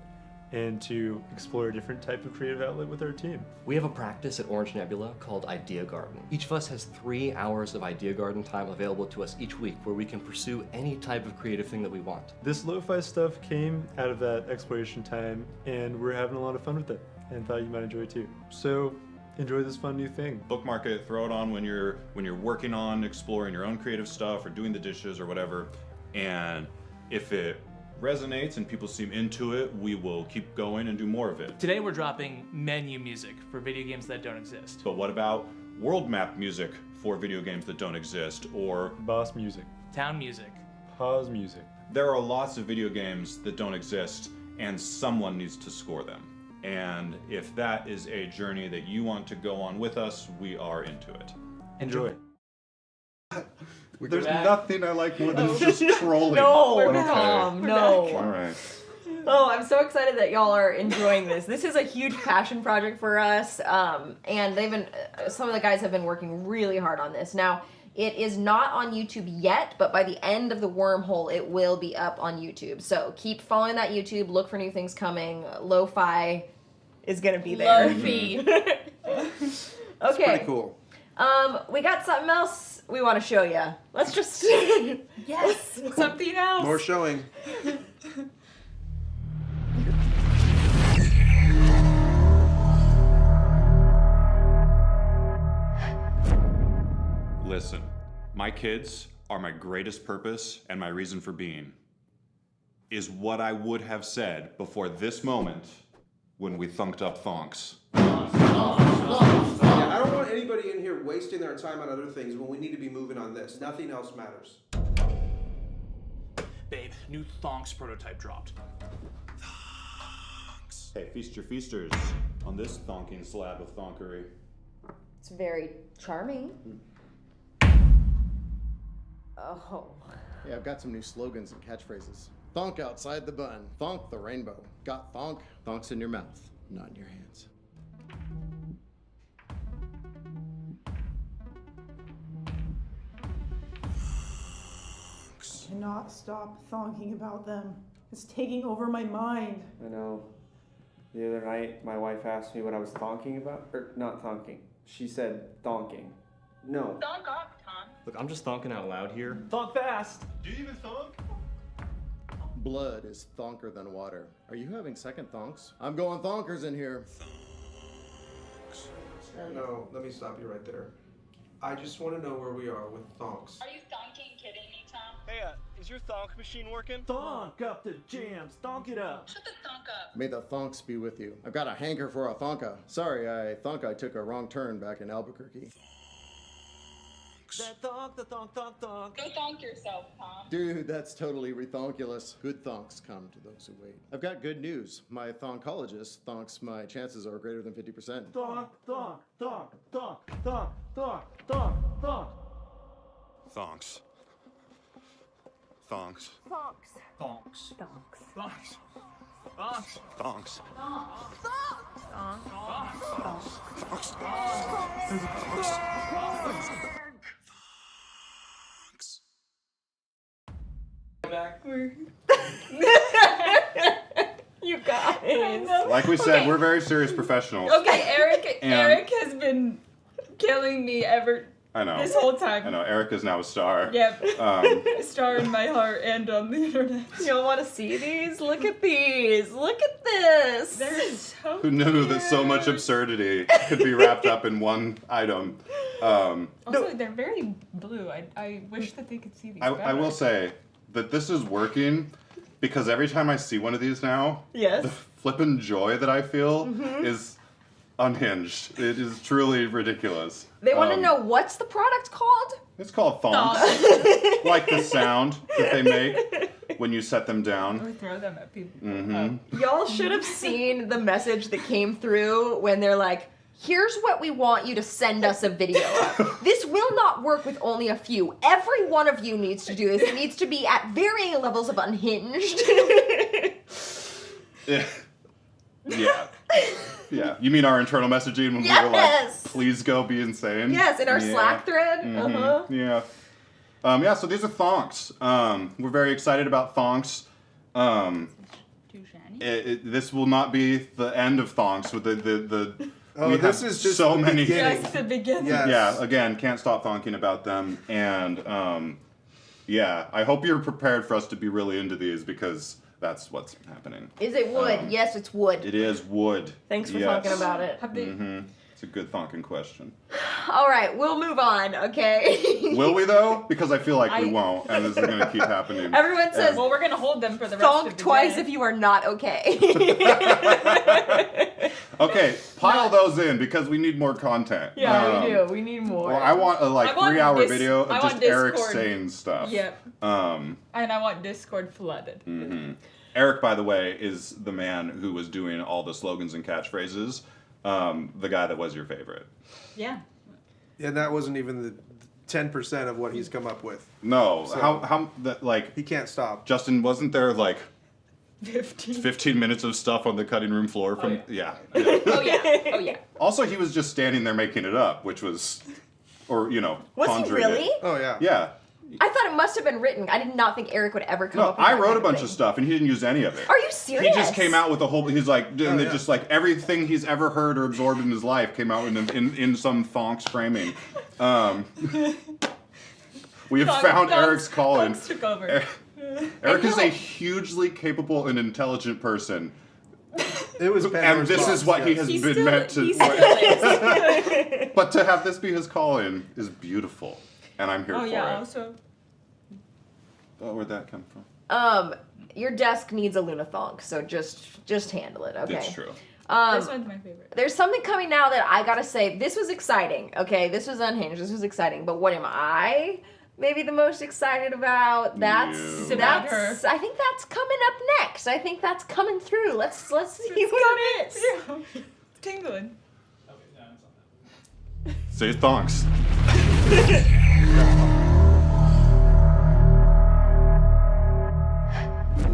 and to explore a different type of creative outlet with our team. We have a practice at Orange Nebula called Idea Garden. Each of us has 3 hours of Idea Garden time available to us each week where we can pursue any type of creative thing that we want. This lo-fi stuff came out of that exploration time, and we're having a lot of fun with it, and thought you might enjoy it too. So enjoy this fun new thing. Bookmark it, throw it on when you're working on exploring your own creative stuff or doing the dishes or whatever. And if it resonates and people seem into it, we will keep going and do more of it. Today we're dropping menu music for video games that don't exist. But what about world map music for video games that don't exist, or Boss music. Town music. Pause music. there are lots of video games that don't exist and someone needs to score them. And if that is a journey that you want to go on with us, we are into it. Enjoy. There's nothing I like more than just trolling. No, We're okay. Tom, no. All right. Oh, I'm so excited that y'all are enjoying this. This is a huge passion project for us, and some of the guys have been working really hard on this. Now, it is not on YouTube yet, but by the end of the Wormhole, it will be up on YouTube. So keep following that YouTube. Look for new things coming. Lo-fi is gonna be there. Lofi. It's Okay. pretty cool. We got something else we want to show you. Let's just. Yes, something else. More showing. Listen, my kids are my greatest purpose and my reason for being. Is what I would have said before this moment when we thunked up Thonks. Yeah, I don't want anybody in here wasting their time on other things when we need to be moving on this. Nothing else matters. Babe, new Thonks prototype dropped. Hey, feast your feasters on this thonking slab of thonkery. It's very charming. Oh. Yeah, I've got some new slogans and catchphrases. Thonk outside the bun. Thonk the rainbow. Got thonk. Thonks in your mouth, not in your hands. Cannot stop thonking about them. It's taking over my mind. I know. The other night, my wife asked me what I was thonking about. Or, not thonking. She said thonking. No. Thonk up, Tom. Look, I'm just thonking out loud here. Thonk fast. Do you even thonk? Blood is thonker than water. Are you having second thonks? I'm going thonkers in here. No, let me stop you right there. I just want to know where we are with thonks. Are you thonking kidding me, Tom? Hey, is your thonk machine working? Thonk up the jams. Thonk it up. Shut the thonk up. May the thonks be with you. I've got a hanker for a thonka. Sorry, I thunk I took a wrong turn back in Albuquerque. That thonk, the thonk, thonk, thonk. Go thonk yourself, Tom. Dude, that's totally rethonkulous. Good thonks come to those who wait. I've got good news. My thonkologist thonks my chances are greater than 50%. Thonk, thonk, thonk, thonk, thonk, thonk, thonk, thonk. Thonks. Thonks. Thonks. Thonks. Thonks. Thonks. Thonks. Thonks. You guys. Like we said, we're very serious professionals. Okay, Eric. And- Eric has been killing me I know. this whole time. I know. Eric is now a star. Yep. Um, A star in my heart and on the internet. Y'all want to see these? Look at these. Look at this. They're so who knew that so much absurdity could be wrapped up in one item? Also, they're very blue. I wish that they could see these I better. will say that this is working because every time I see one of these now, Yes. the flippin' joy that I feel is unhinged. It is truly ridiculous. They want to know what's the product called? It's called thonks. Like the sound that they make when you set them down. Or throw them at people. Mm-hmm. Y'all should have seen the message that came through when they're like, here's what we want you to send us a video of. This will not work with only a few. Every one of you needs to do this. It needs to be at varying levels of unhinged. Yeah. Yeah. You mean our internal messaging when we were like, Yes! please go be insane? Yes, in our Yeah. Slack thread. Mhm. Uh-huh. Yeah. So these are thonks. We're very excited about thonks. Too shiny. This will not be the end of thonks with the Oh, we this have is just so the many. beginning. Just the beginning. Yes. Yeah, again, can't stop thonking about them. And yeah, I hope you're prepared for us to be really into these because that's what's happening. Is it wood? Yes, it's wood. It is wood. Thanks for Yes. talking about it. Have they, It's a good thonking question. All right, we'll move on, okay? Will we though? Because I feel like we I- won't, and this is going to keep happening. Everyone says, well, we're gonna hold them for the rest of thonk the twice day. if you are not okay. Okay, pile those in because we need more content. Yeah, we do. We need more. Well, I want a I want 3-hour this- video I of want just Eric Discord. saying stuff. Yep. Um, And I want Discord flooded. Eric, by the way, is the man who was doing all the slogans and catchphrases. The guy that was your favorite. Yeah. And that wasn't even 10% of what he's come up with. No, So- how that like He can't stop. Justin, wasn't there like 15. 15 minutes of stuff on the cutting room floor from yeah. Oh yeah. Oh yeah. Also, he was just standing there making it up, which was, or you know, Was he conjuring really? it. Oh yeah. Yeah. I thought it must have been written. I did not think Eric would ever come No, up with I that wrote kind a bunch thing. of stuff, and he didn't use any of it. Are you serious? He just came out with a whole. He's like, and yeah. just like everything he's ever heard or absorbed in his life came out in some Thonks framing. We have found Eric's calling. Thonks took over. Eric is a hugely capable and intelligent person. It was And Pandora's this box, is what he yes. has been meant to. He still is. But to have this be his call-in is beautiful, and I'm here Oh for yeah. it. Also. Oh, where'd that come from? Your desk needs a Lunathonk, so just handle it, okay? It's true. This one's my favorite. There's something coming now that I gotta say. This was exciting, okay? This was unhinged. This was exciting. But what am I maybe the most excited about? That's You. About her. I think that's coming up next. I think that's coming through. Let's see what it is. Yeah. Tingling. Say Thonks.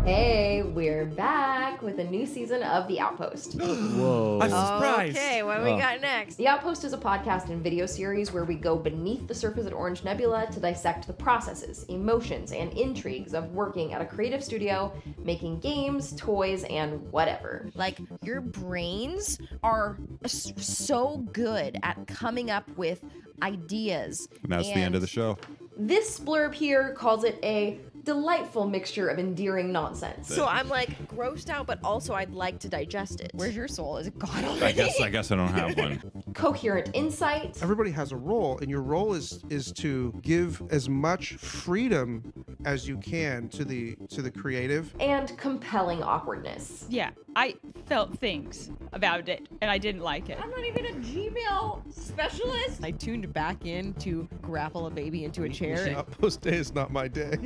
Hey, we're back with a new season of The Outpost. Whoa. I'm surprised. Okay, what do we got next? The Outpost is a podcast and video series where we go beneath the surface at Orange Nebula to dissect the processes, emotions, and intrigues of working at a creative studio, making games, toys, and whatever. Like, your brains are so good at coming up with ideas. And that's the end of the show. This blurb here calls it a delightful mixture of endearing nonsense. So I'm like grossed out, but also I'd like to digest it. Where's your soul? Is it gone already? I guess I don't have one. Coherent insight. Everybody has a role, and your role is to give as much freedom as you can to the creative. And compelling awkwardness. Yeah, I felt things about it, and I didn't like it. I'm not even a Gmail specialist. I tuned back in to grapple a baby into a chair. Outpost day is not my day.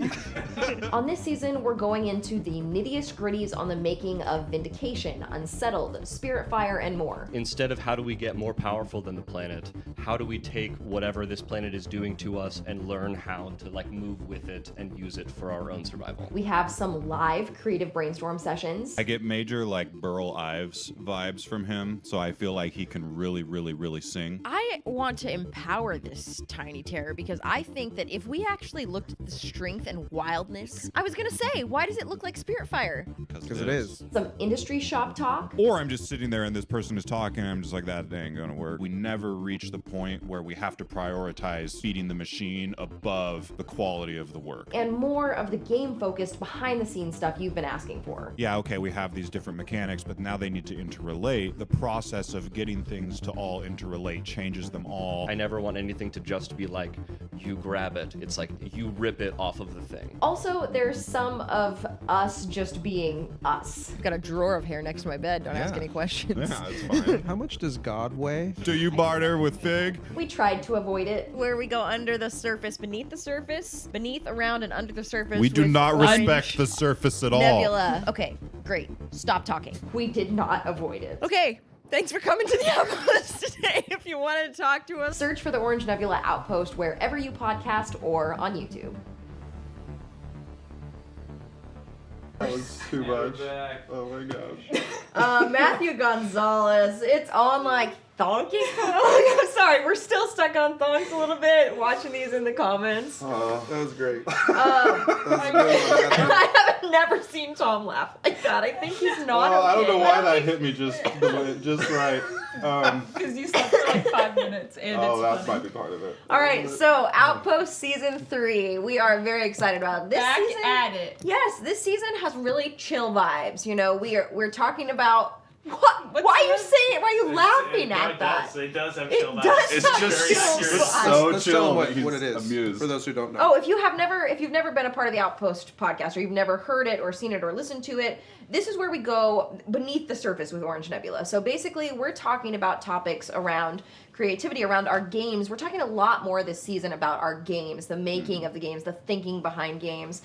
On this season, we're going into the nittiest gritties on the making of Vindication, Unsettled, Spiritfire, and more. Instead of how do we get more powerful than the planet, how do we take whatever this planet is doing to us and learn how to like move with it and use it for our own survival. We have some live creative brainstorm sessions. I get major like Burl Ives vibes from him, so I feel like he can really, really, really sing. I want to empower this tiny terror because I think that if we actually looked at the strength and wildness, I was gonna say, why does it look like Spiritfire? Because it is. Some industry shop talk. Or I'm just sitting there and this person is talking and I'm just like, that ain't gonna work. We never reach the point where we have to prioritize feeding the machine above the quality of the work. And more of the game-focused, behind-the-scenes stuff you've been asking for. Yeah, okay, we have these different mechanics, but now they need to interrelate. The process of getting things to all interrelate changes them all. I never want anything to just be like, you grab it. It's like, you rip it off of the thing. Also, there's some of us just being us. I've got a drawer of hair next to my bed. Don't ask any questions. Yeah, it's fine. How much does God weigh? Do you barter with Fig? We tried to avoid it. Where we go under the surface, beneath the surface, beneath, around, and under the surface. We do with not Orange respect the surface at all. Nebula. Okay, great. Stop talking. We did not avoid it. Okay, thanks for coming to the Outpost today. If you wanted to talk to us, Search for the Orange Nebula Outpost wherever you podcast or on YouTube. That was too much. Oh my gosh. Matthew Gonzalez, it's on like thonking. Oh, I'm sorry, we're still stuck on thonks a little bit. Watching these in the comments. That was great. I have never seen Tom laugh like that. I think he's not. Well, I don't okay. know why that hit me just right. Because you slept for like 5 minutes and Oh, it's that funny. might be part of it. All right, so Outpost Season 3. We are very excited about this Back season. at it. Yes, this season has really chill vibes. You know, we're talking about what? Why are you saying? Why are you laughing at that? It does have It chill vibes. does It's have just chill vibes. so Let's tell chill them that he's what it is amused. for those who don't know. Oh, if you've never been a part of the Outpost podcast, or you've never heard it or seen it or listened to it, this is where we go beneath the surface with Orange Nebula. So basically, we're talking about topics around creativity, around our games. We're talking a lot more this season about our games, the making of the games, the thinking behind games.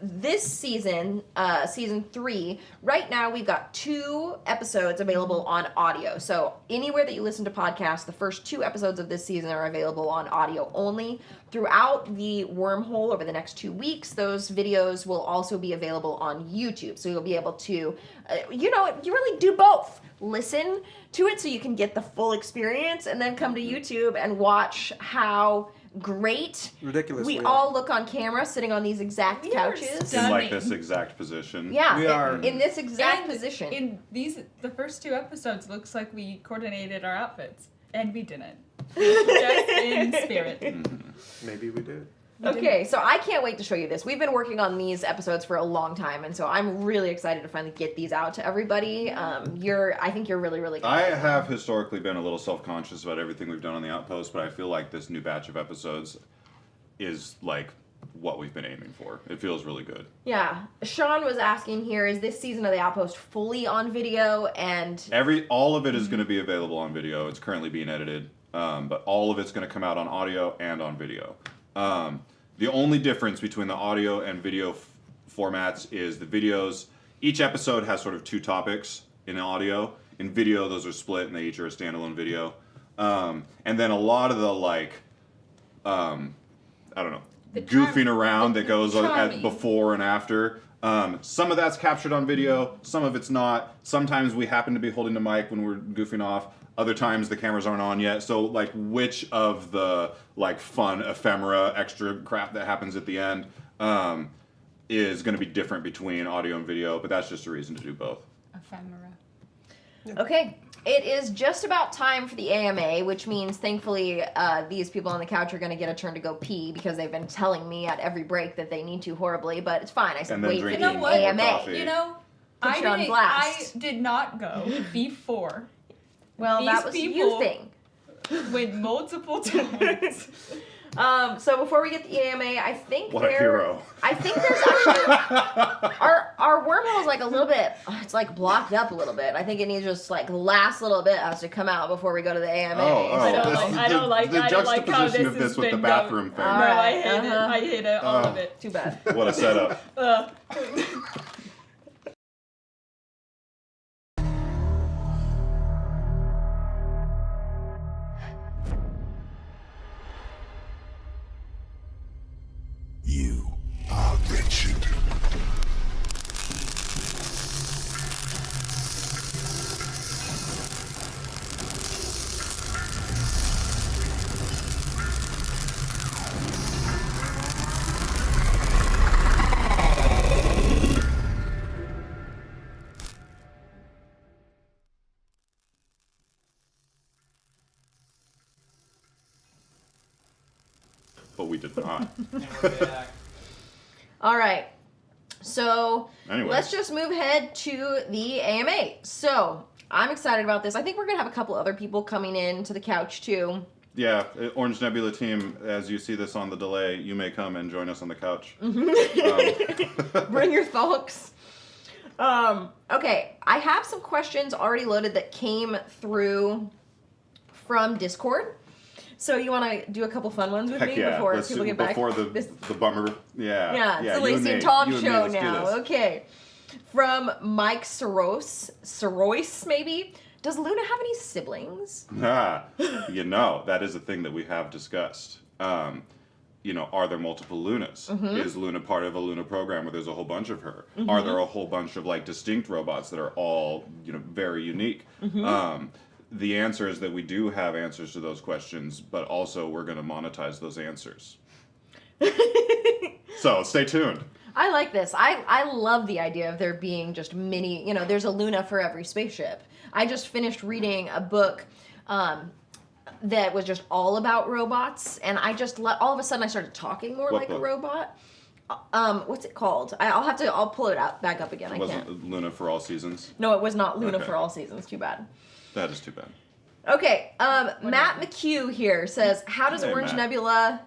this season, season 3, right now we've got 2 episodes available on audio. So anywhere that you listen to podcasts, the first 2 episodes of this season are available on audio only. Throughout the Wormhole over the next 2 weeks, those videos will also be available on YouTube. So you'll be able to, you really do both. Listen to it so you can get the full experience, and then come to YouTube and watch how great ridiculous we all look on camera sitting on these exact couches. In like this exact position. Yeah, we are in this exact position. In the first 2 episodes, looks like we coordinated our outfits, and we didn't. Just in spirit. Maybe we did. Okay, so I can't wait to show you this. We've been working on these episodes for a long time, and so I'm really excited to finally get these out to everybody. I think you're really, really good. I have historically been a little self-conscious about everything we've done on the Outpost, but I feel like this new batch of episodes is like what we've been aiming for. It feels really good. Yeah. Sean was asking here, is this season of the Outpost fully on video? And all of it is going to be available on video. It's currently being edited, but all of it's going to come out on audio and on video. The only difference between the audio and video formats is the videos. Each episode has sort of 2 topics in audio. In video, those are split and they each are a standalone video. And then a lot of the goofing around that goes before and after. Some of that's captured on video, some of it's not. Sometimes we happen to be holding the mic when we're goofing off. Other times the cameras aren't on yet. So which of the fun ephemera extra crap that happens at the end is going to be different between audio and video, but that's just a reason to do both. Ephemera. Okay, it is just about time for the AMA, which means thankfully these people on the couch are going to get a turn to go pee because they've been telling me at every break that they need to horribly, but it's fine. I said wait for the AMA. I you on blast. did not go before. Well, These that was people you thing. Went multiple times. So before we get the AMA, I think what a hero. I think there's actually our wormhole is a little bit. It's blocked up a little bit. I think it needs just the last little bit has to come out before we go to the AMA. I don't like how this of this with the bathroom thing. No, I hate it. All of it. Too bad. What a setup. You are wretched. But we did not. All right. So Anyways. let's just move ahead to the AMA. So I'm excited about this. I think we're going to have a couple other people coming in to the couch too. Yeah, Orange Nebula team, as you see this on the delay, you may come and join us on the couch. Bring your thonks. Okay, I have some questions already loaded that came through from Discord. So you want to do a couple fun ones with me before people get back? Before the bummer. Yeah, it's the Lacey and Tom show now. Okay. From Mike Sorois, maybe. Does Luna have any siblings? That is a thing that we have discussed. Are there multiple Lunas? Mm-hmm. Is Luna part of a Luna program where there's a whole bunch of her? Mm-hmm. Are there a whole bunch of distinct robots that are all very unique? Mm-hmm. The answer is that we do have answers to those questions, but also we're going to monetize those answers. So stay tuned. I like this. I love the idea of there being just many, there's a Luna for every spaceship. I just finished reading a book that was just all about robots, and I just all of a sudden I started talking more like a robot. What's it called? I'll pull it back up again. I can't. Wasn't Luna for All Seasons? No, it was not Luna for All Seasons. Too bad. That is too bad. Okay, Matt McHugh here says, how does Orange Nebula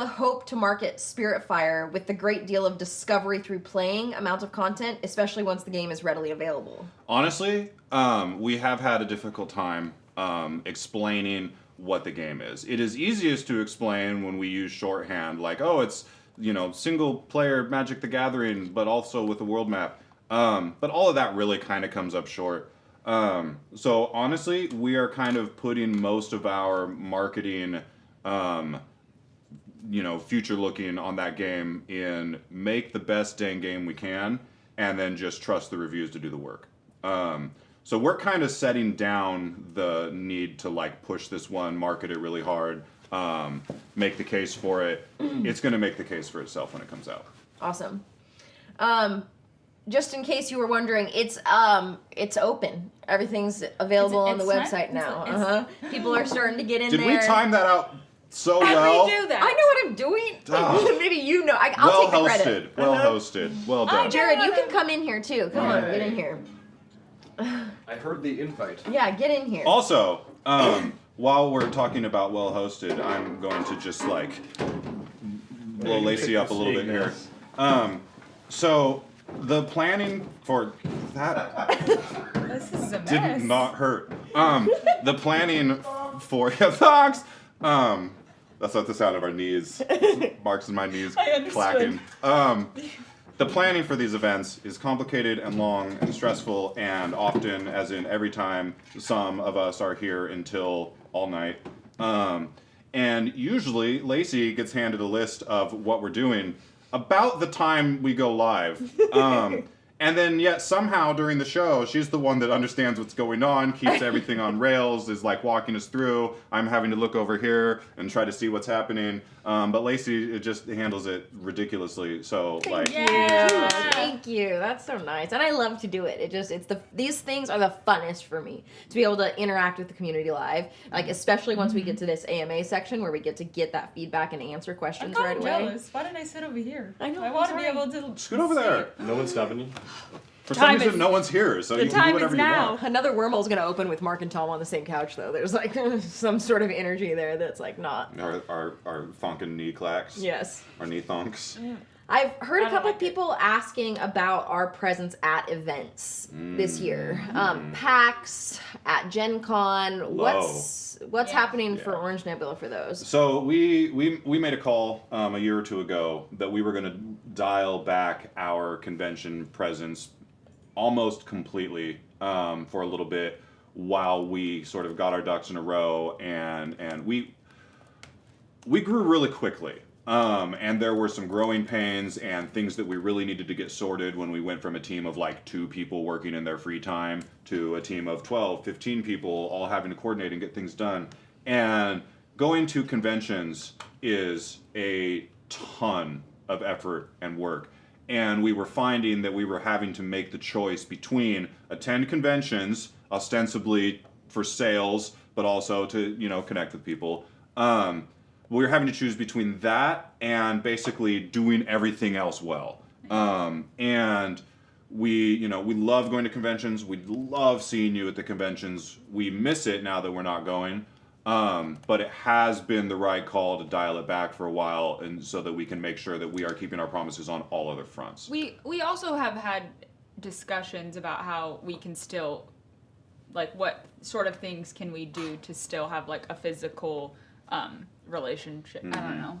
hope to market Spiritfire with the great deal of discovery through playing amount of content, especially once the game is readily available? Honestly, we have had a difficult time explaining what the game is. It is easiest to explain when we use shorthand, like, oh, it's single player Magic the Gathering, but also with a world map. But all of that really kind of comes up short. So honestly, we are kind of putting most of our marketing, future looking on that game in make the best dang game we can, and then just trust the reviews to do the work. So we're kind of setting down the need to push this one, market it really hard, make the case for it. It's going to make the case for itself when it comes out. Awesome. Just in case you were wondering, it's open. Everything's available on the website now. People are starting to get in there. Did we time that out so How well? do we do that? I know what I'm doing. Maybe you know. I'll take the credit. Well hosted. Well done. Jared, you can come in here too. Come on, get in here. I heard the invite. Yeah, get in here. Also, while we're talking about well hosted, I'm going to just blow Lacey up a little bit here. So the planning for that This is a mess. did not hurt. The planning for Thonks. That's not the sound of our knees. Marks and my knees clacking. The planning for these events is complicated and long and stressful, and often, as in every time, some of us are here until all night. And usually, Lacey gets handed a list of what we're doing about the time we go live. And then yet somehow during the show, she's the one that understands what's going on, keeps everything on rails, is walking us through. I'm having to look over here and try to see what's happening. But Lacey just handles it ridiculously. So Thank you. That's so nice. And I love to do it. These things are the funnest for me to be able to interact with the community live. Especially once we get to this AMA section where we get to get that feedback and answer questions right away. I'm jealous. Why didn't I sit over here? I know. I want to be able to scoot over there. No one's stopping you. For some reason, no one's here, so you can do whatever you want. Another Wormhole's going to open with Mark and Tom on the same couch, though. There's some sort of energy there that's not. Our thonkin knee clacks. Yes. Our knee thonks. I've heard a couple people asking about our presence at events this year. PAX, at Gen Con. What's happening for Orange Nebula for those? So we made a call a year or two ago that we were going to dial back our convention presence almost completely for a little bit while we sort of got our ducks in a row, and we grew really quickly. And there were some growing pains and things that we really needed to get sorted when we went from a team of 2 people working in their free time to a team of 12, 15 people all having to coordinate and get things done. And going to conventions is a ton of effort and work. And we were finding that we were having to make the choice between attend conventions, ostensibly for sales, but also to, connect with people. We were having to choose between that and basically doing everything else well. And we love going to conventions. We love seeing you at the conventions. We miss it now that we're not going. But it has been the right call to dial it back for a while, and so that we can make sure that we are keeping our promises on all other fronts. We also have had discussions about how we can still, what sort of things can we do to still have a physical relationship. I don't know.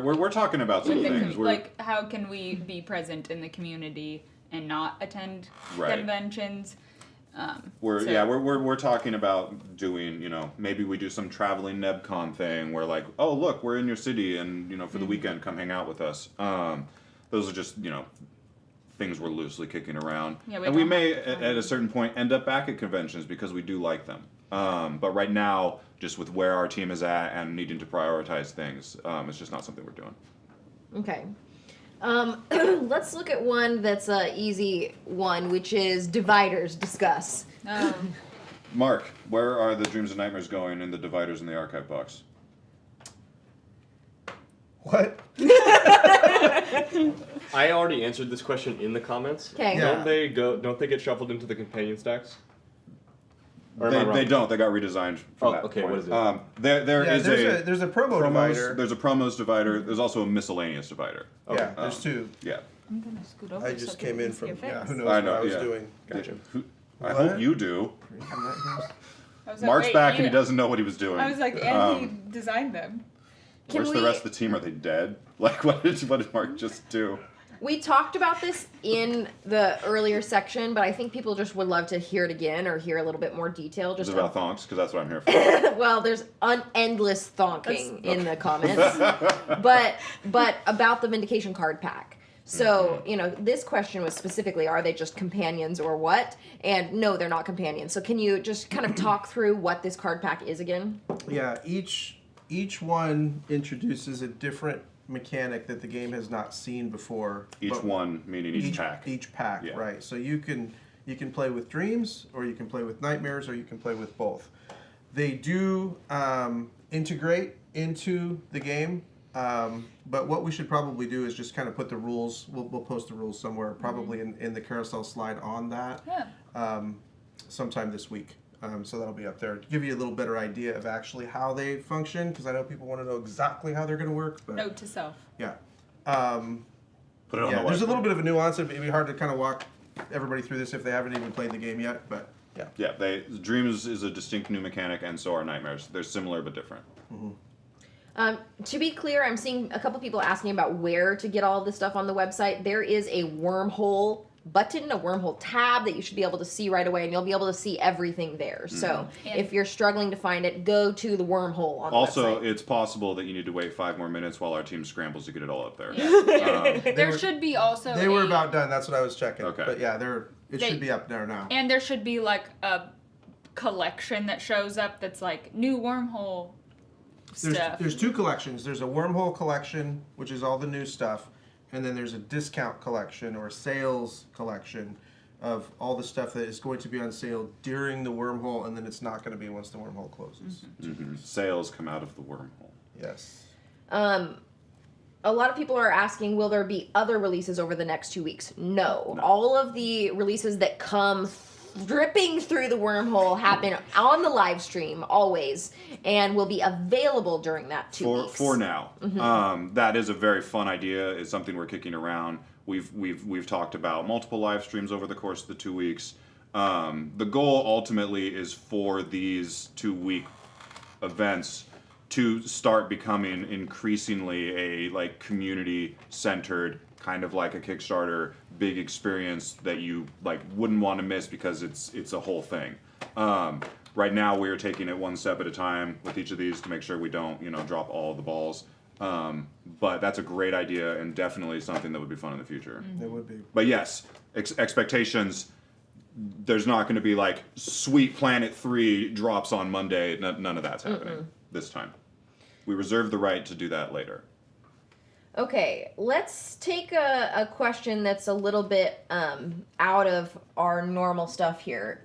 We're talking about some things. How can we be present in the community and not attend conventions? We're talking about doing, maybe we do some traveling NebCon thing where oh look, we're in your city and for the weekend come hang out with us. Those are just things we're loosely kicking around. And we may at a certain point end up back at conventions because we do like them. But right now, just with where our team is at and needing to prioritize things, it's just not something we're doing. Okay. Let's look at one that's an easy one, which is dividers. Discuss. Mark, where are the dreams and nightmares going in the dividers in the archive box? What? I already answered this question in the comments. Okay. Don't they get shuffled into the companion stacks? They don't. They got redesigned from that okay. point. What is it? There's a promo divider. There's a promos divider. There's also a miscellaneous divider. Yeah, there's 2. Yeah. I'm gonna scoot over. I just came in from. Yeah, who knows what I was doing? Gotcha. I hope you do. I was Mark's wait, back and he doesn't know what he was doing. I was and he designed them. Where's the rest of the team? Are they dead? Like, what did Mark just do? We talked about this in the earlier section, but I think people just would love to hear it again or hear a little bit more detail. Is Just it about Thonks? Because that's what I'm here for. well, there's endless thonking in the comments, but about the Vindication card pack. So, this question was specifically, are they just companions or what? And no, they're not companions. So can you just kind of talk through what this card pack is again? Yeah, each one introduces a different mechanic that the game has not seen before. Each one meaning each pack. Each pack, Yeah. right. So you can play with dreams, or you can play with nightmares, or you can play with both. They do integrate into the game, but what we should probably do is just kind of put the rules. We'll post the rules somewhere, probably in the carousel slide on that sometime this week. So that'll be up there to give you a little better idea of actually how they function, because I know people want to know exactly how they're going to work. But Note to self. yeah. Put it on the website. There's a little bit of a nuance. It'd be hard to kind of walk everybody through this if they haven't even played the game yet, but yeah. Yeah, Dreams is a distinct new mechanic, and so are Nightmares. They're similar but different. To be clear, I'm seeing a couple people asking about where to get all of this stuff on the website. There is a Wormhole button, a Wormhole tab that you should be able to see right away, and you'll be able to see everything there. So if you're struggling to find it, go to the Wormhole on the Also, website. it's possible that you need to wait 5 more minutes while our team scrambles to get it all up there. There should be also They were about done. That's what I was checking. Okay. But yeah, it should be up there now. And there should be like a collection that shows up that's like new Wormhole stuff. There's 2 collections. There's a Wormhole collection, which is all the new stuff, and then there's a discount collection or a sales collection of all the stuff that is going to be on sale during the Wormhole, and then it's not going to be once the Wormhole closes. Sales come out of the Wormhole. Yes. A lot of people are asking, will there be other releases over the next 2 weeks? No. All of the releases that come dripping through the Wormhole happen on the live stream always, and will be available during that 2 weeks. For now. That is a very fun idea. It's something we're kicking around. We've talked about multiple live streams over the course of the 2 weeks. The goal ultimately is for these 2-week events to start becoming increasingly a community-centered, kind of like a Kickstarter, big experience that you wouldn't want to miss because it's a whole thing. Right now we are taking it one step at a time with each of these to make sure we don't drop all of the balls. But that's a great idea and definitely something that would be fun in the future. It would be. But yes, expectations. There's not going to be Sweet Planet 3 drops on Monday. None of that's happening this time. We reserve the right to do that later. Okay, let's take a question that's a little bit out of our normal stuff here.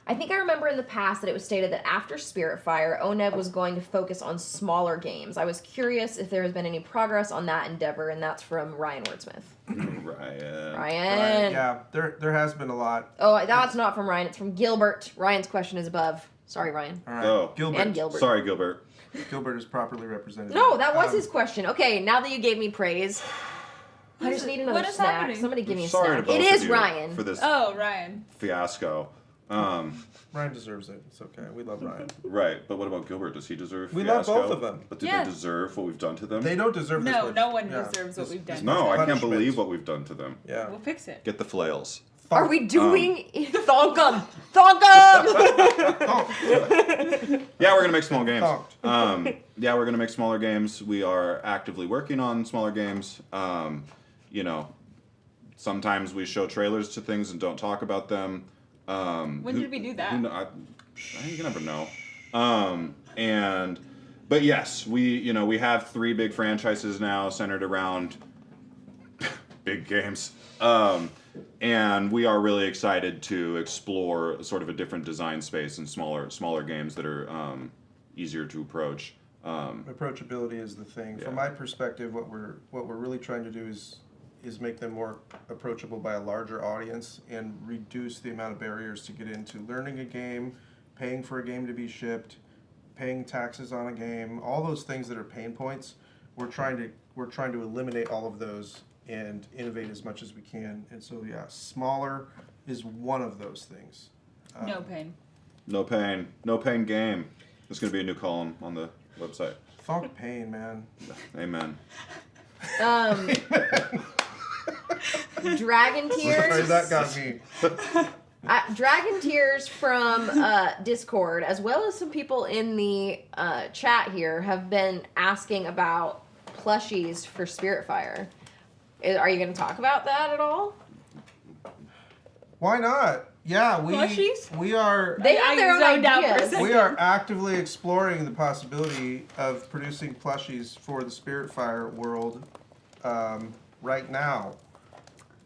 I think I remember in the past that it was stated that after Spiritfire, O-Neb was going to focus on smaller games. I was curious if there has been any progress on that endeavor, and that's from Ryan Wordsmith. Ryan. Yeah, there has been a lot. Oh, that's not from Ryan. It's from Gilbert. Ryan's question is above. Sorry, Ryan. All right. Oh, Gilbert. And Gilbert. Sorry, Gilbert. Gilbert is properly represented. No, that was his question. Okay, now that you gave me praise, I just need another What is snack. happening? Somebody give me a Sorry to snack. both It of is you Ryan. for this Ryan. fiasco. Ryan deserves it. It's okay. We love Ryan. Right, but what about Gilbert? Does he deserve We love fiasco? both of them. But do Yeah. they deserve what we've done to them? They don't deserve this No, much. no one Yeah. deserves what we've done. No, I can't punishment. believe what we've done to them. Yeah. We'll fix it. Get the flails. Are we doing Thonkum? Thonkum! Yeah, we're gonna make small games. Thonked. Yeah, we're gonna make smaller games. We are actively working on smaller games. Sometimes we show trailers to things and don't talk about them. When did we do that? You never know. But yes, we have 3 big franchises now centered around big games. And we are really excited to explore sort of a different design space and smaller games that are easier to approach. Approachability is the thing. From my perspective, what we're really trying to do is make them more approachable by a larger audience and reduce the amount of barriers to get into learning a game, paying for a game to be shipped, paying taxes on a game, all those things that are pain points. We're trying to eliminate all of those and innovate as much as we can. And so smaller is one of those things. No pain. No pain game. There's going to be a new column on the website. Thonk pain, man. Amen. Dragon Tears. Sorry, that got me. Dragon Tears from Discord, as well as some people in the chat here, have been asking about plushies for Spiritfire. Are you going to talk about that at all? Why not? Yeah, Plushies? we are. They have their own ideas. We are actively exploring the possibility of producing plushies for the Spiritfire world right now.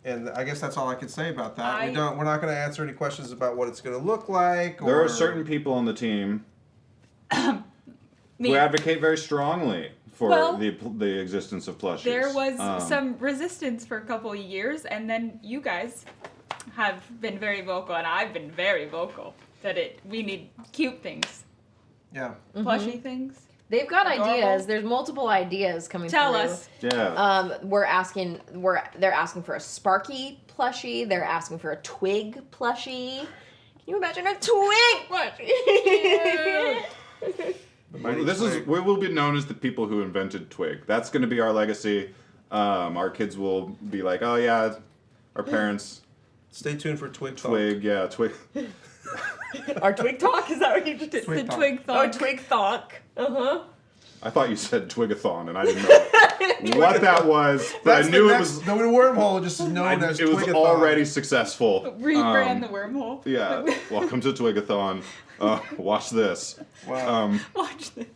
And I guess that's all I can say about that. We're not going to answer any questions about what it's going to look like. There are certain people on the team who advocate very strongly for the existence of plushies. There was some resistance for a couple of years, and then you guys have been very vocal, and I've been very vocal that we need cute things. Yeah. Plushy things. They've got Adorable. ideas. There's multiple ideas coming Tell through. us. Yeah. They're asking for a Sparky plushie. They're asking for a Twig plushie. Can you imagine a Twig plushie? We will be known as the people who invented Twig. That's going to be our legacy. Our kids will be like, oh yeah, our parents. Stay tuned for Twig Talk. Twig, yeah, Twig. Our Twig Talk? Is that what you just did? Twig The Talk. Twig Talk. Oh, Twig Talk. Uh-huh. I thought you said Twigathon, and I didn't know what that was, but I knew it was. The Wormhole just known as It was Twigathon. already successful. Rebrand the Wormhole. Yeah, welcome to Twigathon. Watch this. Wow. Watch this.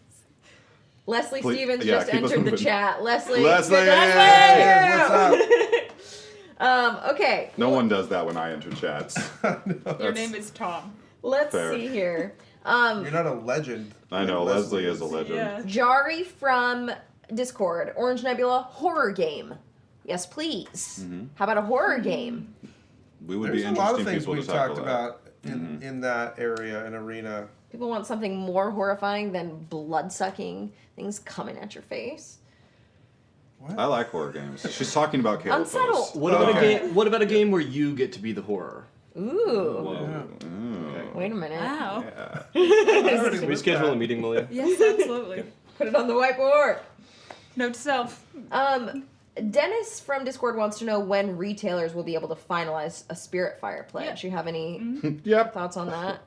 Leslie Please- Stevens yeah, just keep us entered the moving. chat. Leslie. Leslie! Good- Hey, what's up? Okay. No one does that when I enter chats. Your name is Tom. Let's Fair. see here. You're not a legend. I know, Leslie is a legend. Yeah. Jari from Discord. Orange Nebula horror game. Yes, please. How about a horror game? We would There's be a lot of interesting things people we've to tackle talked that. about in that area and arena. People want something more horrifying than blood-sucking things coming at your face. I like horror games. She's talking about Caleb. Unsettled. Post. What about a game? What about a game where you get to be the horror? Ooh. Wait a minute. Wow. Can we schedule a meeting, Malia? Yes, absolutely. Put it on the whiteboard. Note to self. Dennis from Discord wants to know when retailers will be able to finalize a Spiritfire pledge. You have any thoughts on that?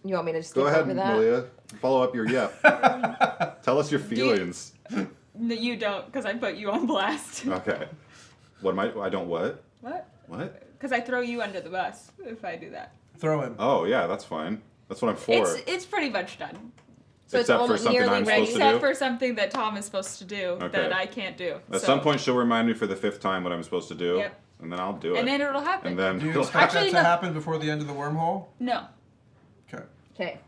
You want me to skip Go ahead, over that? Malia. Follow up your yep. Tell us your feelings. No, you don't, because I put you on blast. Okay. What am I don't what? What? What? Because I throw you under the bus if I do that. Throw him. Oh yeah, that's fine. That's what I'm for. It's pretty much done. So it's Except for almost something nearly I'm ready. supposed to Except do. for something that Tom is supposed to do Okay. that I can't do. At So- some point, she'll remind me for the 5th time what I'm supposed to do, Yep. and then I'll do it. And then it'll happen. And then Do you it'll expect Actually, that to no. happen before the end of the Wormhole? No. Okay. Okay.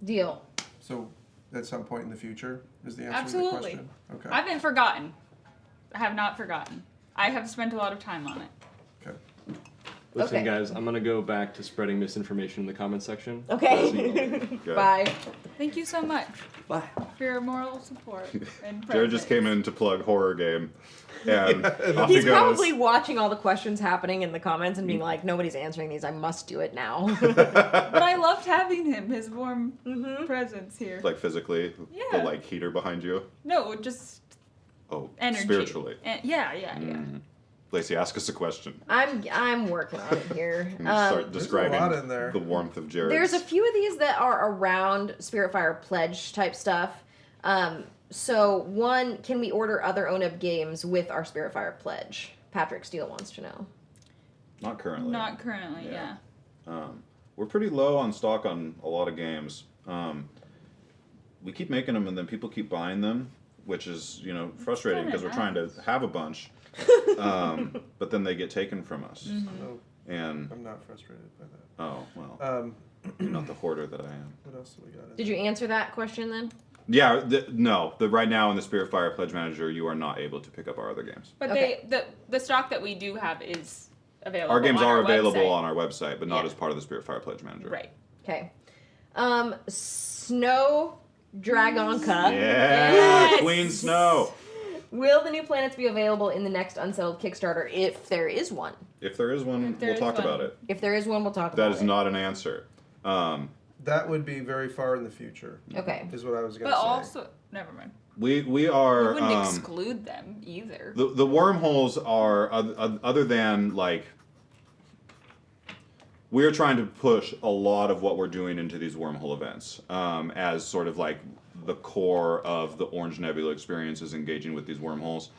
Deal. So at some point in the future is the answer Absolutely. to the question? Okay. I haven't forgotten. I have not forgotten. I have spent a lot of time on it. Okay. Listen, Okay. guys, I'm gonna go back to spreading misinformation in the comment section. Okay. Bye. Thank you so much. Bye. For your moral support and Jared just came in to plug horror game, and off He's he goes. probably watching all the questions happening in the comments and being like, nobody's answering these. I must do it now. But I loved having him, his warm presence here. Like physically, Yeah. the like heater behind you. No, just Oh, energy. spiritually. Yeah. Lacey, ask us a question. I'm working on it here. And start describing lot in there. the warmth of Jared. There's a few of these that are around Spiritfire pledge type stuff. So one, can we order other O-Neb games with our Spiritfire pledge? Patrick Steele wants to know. Not currently. Not currently, yeah. We're pretty low on stock on a lot of games. We keep making them, and then people keep buying them, which is frustrating because we're trying to have a bunch, but then they get taken from us. No, And I'm not frustrated by that. oh well, you're not the hoarder that I am. What else do we got? Did you answer that question then? Yeah, no. Right now in the Spiritfire Pledge Manager, you are not able to pick up our other games. But Okay. the stock that we do have is available. Our games on are our available website. on our website, but not Yeah. as part of the Spiritfire Pledge Manager. Right. Okay. Snow Dragonka. Yeah, Yes! Queen Snow. Will the new planets be available in the next Unsettled Kickstarter if there is one? If there is one, If there we'll is talk one. about it. If there is one, we'll talk That about is it. not an answer. That would be very far in the future. Okay. Is what I was going But to say. also, never mind. We are. We wouldn't exclude them either. The wormholes are other than like. We're trying to push a lot of what we're doing into these wormhole events as sort of like the core of the Orange Nebula experience is engaging with these wormholes.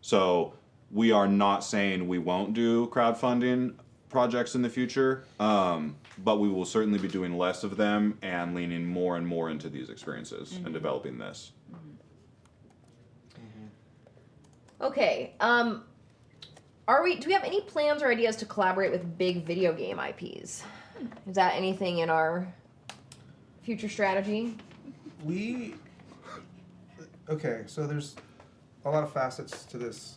So we are not saying we won't do crowdfunding projects in the future, but we will certainly be doing less of them and leaning more and more into these experiences and developing this. Okay. Do we have any plans or ideas to collaborate with big video game IPs? Is that anything in our future strategy? Okay, so there's a lot of facets to this.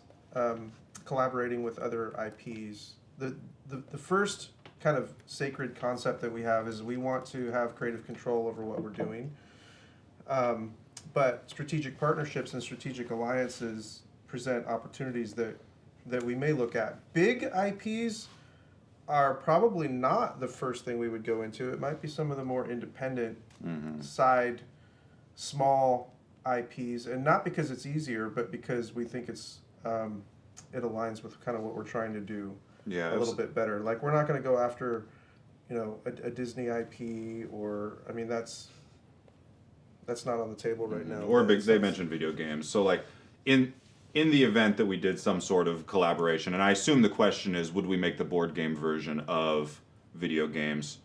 Collaborating with other IPs. The first kind of sacred concept that we have is we want to have creative control over what we're doing. But strategic partnerships and strategic alliances present opportunities that we may look at. Big IPs are probably not the first thing we would go into. It might be some of the more independent side, small IPs, and not because it's easier, but because we think it's it aligns with kind of what we're trying to do a little bit better. Like, we're not going to go after, a Disney IP, or I mean that's not on the table right now. Or big. They mentioned video games, so like in the event that we did some sort of collaboration, and I assume the question is, would we make the board game version of video games?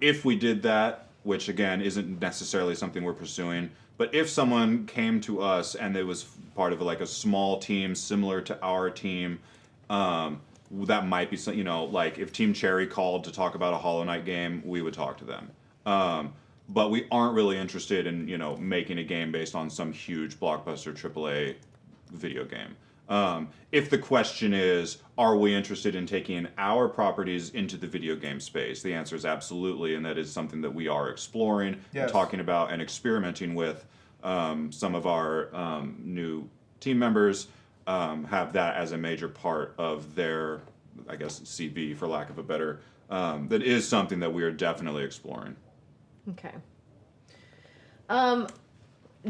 If we did that, which again isn't necessarily something we're pursuing, but if someone came to us and it was part of like a small team similar to our team, that might be some, like if Team Cherry called to talk about a Hollow Knight game, we would talk to them. But we aren't really interested in, making a game based on some huge blockbuster AAA video game. If the question is, are we interested in taking our properties into the video game space? The answer is absolutely, and that is something that we are exploring, and talking about, and experimenting with. Some of our new team members have that as a major part of their, I guess, CV, for lack of a better. That is something that we are definitely exploring. Okay.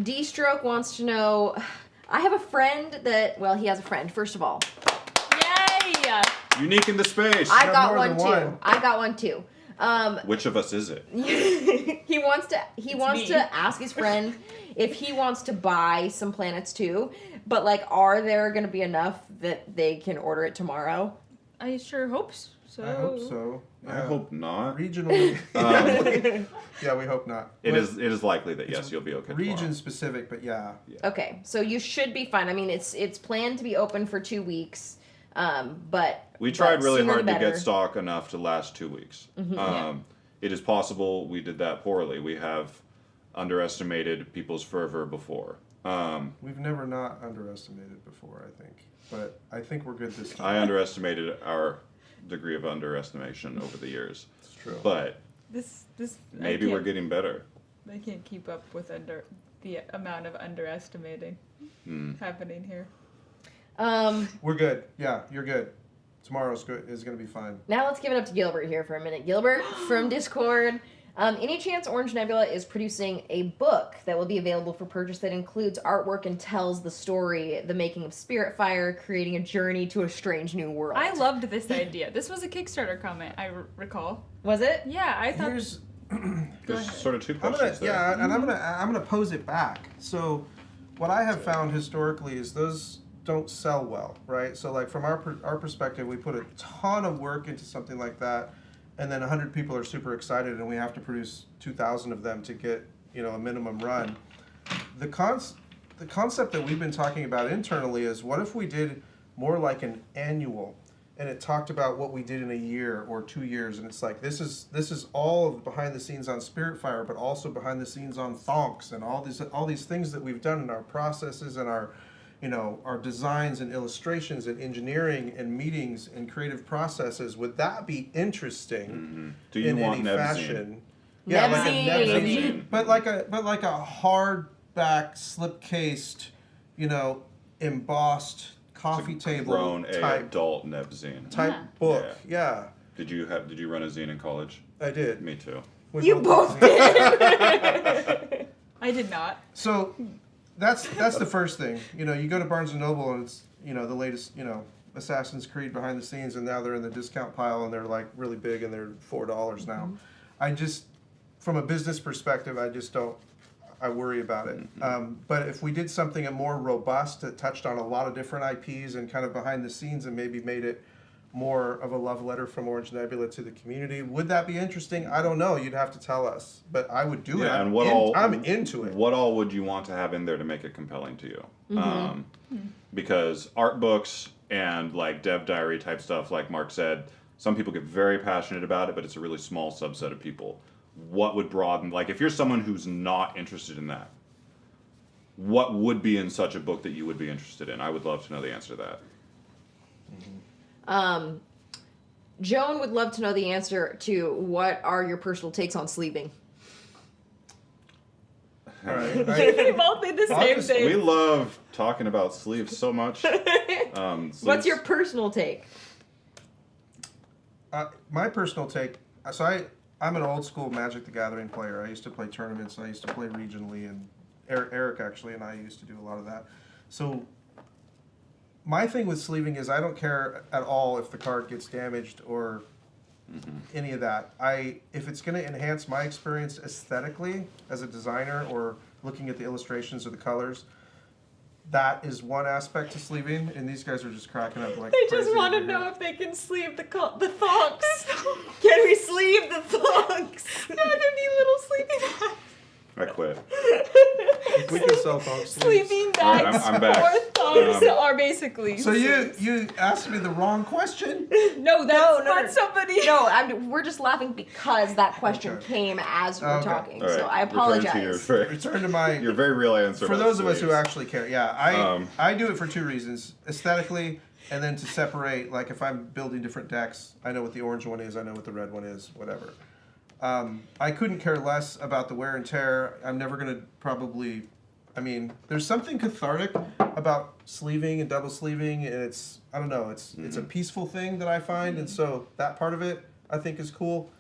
D-Stroke wants to know, I have a friend that, well, he has a friend, first of all. Yay! Unique in the space. I got one too. I got one too. Which of us is it? He wants to ask his friend if he wants to buy some planets too, but like, are there going to be enough that they can order it tomorrow? I sure hope so. I hope so. I hope not. Regionally. Yeah, we hope not. It is likely that yes, you'll be okay. Region tomorrow. specific, but yeah. Okay, so you should be fine. I mean, it's planned to be open for 2 weeks, but we tried really hard to better. get stock enough to last 2 weeks. It is possible we did that poorly. We have underestimated people's fervor before. We've never not underestimated before, I think, but I think we're good this time. I underestimated our degree of underestimation over the years. It's true. But this maybe we're getting better. I can't keep up with the amount of underestimating happening here. We're good. Yeah, you're good. Tomorrow's good is going to be fine. Now let's give it up to Gilbert here for a minute. Gilbert from Discord. Any chance Orange Nebula is producing a book that will be available for purchase that includes artwork and tells the story, the making of Spiritfire, creating a journey to a strange new world? I loved this idea. This was a Kickstarter comment, I recall. Was it? Yeah, I thought. There's sort of two questions there. Yeah, and I'm gonna pose it back. So, what I have found historically is those don't sell well, right? So, like from our perspective, we put a ton of work into something like that. And then 100 people are super excited, and we have to produce 2,000 of them to get, a minimum run. The concept that we've been talking about internally is, what if we did more like an annual, and it talked about what we did in a year or 2 years, and it's like this is all of behind the scenes on Spiritfire, but also behind the scenes on Thonks, and all these things that we've done in our processes and our designs and illustrations and engineering and meetings and creative processes. Would that be interesting Do you in want any Nebzine? fashion? Yeah, like a Nebzine. But like a hardback, slip-cased, embossed coffee table Grown type adult Nebzine type book. Yeah. Did you run a zine in college? I did. Me too. You both did. I did not. So that's the first thing. You know, you go to Barnes & Noble and it's, you know, the latest, you know, Assassin's Creed behind the scenes, and now they're in the discount pile and they're like really big and they're $4 now. I just, from a business perspective, I worry about it. But if we did something more robust that touched on a lot of different IPs and kind of behind the scenes and maybe made it more of a love letter from Orange Nebula to the community, would that be interesting? I don't know. You'd have to tell us. But I would do it. And I'm into it. What all would you want to have in there to make it compelling to you? Because art books and like dev diary type stuff, like Mark said, some people get very passionate about it, but it's a really small subset of people. What would broaden, like if you're someone who's not interested in that, what would be in such a book that you would be interested in? I would love to know the answer to that. Joan would love to know the answer to what are your personal takes on sleeving. All right. We both did the same thing. We love talking about sleeves so much. What's your personal take? My personal take, so I'm an old school Magic the Gathering player. I used to play tournaments, I used to play regionally, and Eric actually and I used to do a lot of that. So my thing with sleeving is I don't care at all if the card gets damaged or any of that. If it's going to enhance my experience aesthetically as a designer or looking at the illustrations or the colors, that is one aspect to sleeving, and these guys are just cracking up like They crazy just want to over here. know if they can sleeve the thonks. Can we sleeve the thonks? No, there'd be little sleeping bags. I quit. If we can sell Thonks sleeves. Sleeping All right, bags I'm back. or thonks are basically. So you asked me the wrong question? No, that's not somebody. No, we're just laughing because that question came as we're talking. All right, So I return to apologize. Return to my your very real answer. For about those of us who sleeves. actually care, I do it for two reasons: aesthetically, and then to separate. Like if I'm building different decks, I know what the orange one is, I know what the red one is, whatever. I couldn't care less about the wear and tear. I'm never gonna probably. I mean, there's something cathartic about sleeving and double sleeving, and it's I don't know. It's a peaceful thing that I find, and so that part of it I think is cool.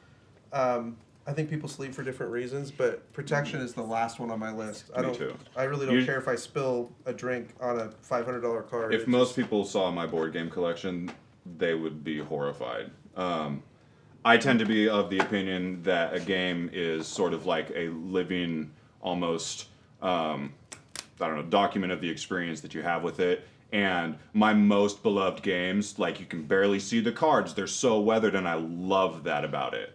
I think people sleeve for different reasons, but protection is the last one on my list. Me too. I really don't care if I spill a drink on a $500 card. If most people saw my board game collection, they would be horrified. I tend to be of the opinion that a game is sort of like a living, almost, document of the experience that you have with it. And my most beloved games, like you can barely see the cards. They're so weathered, and I love that about it.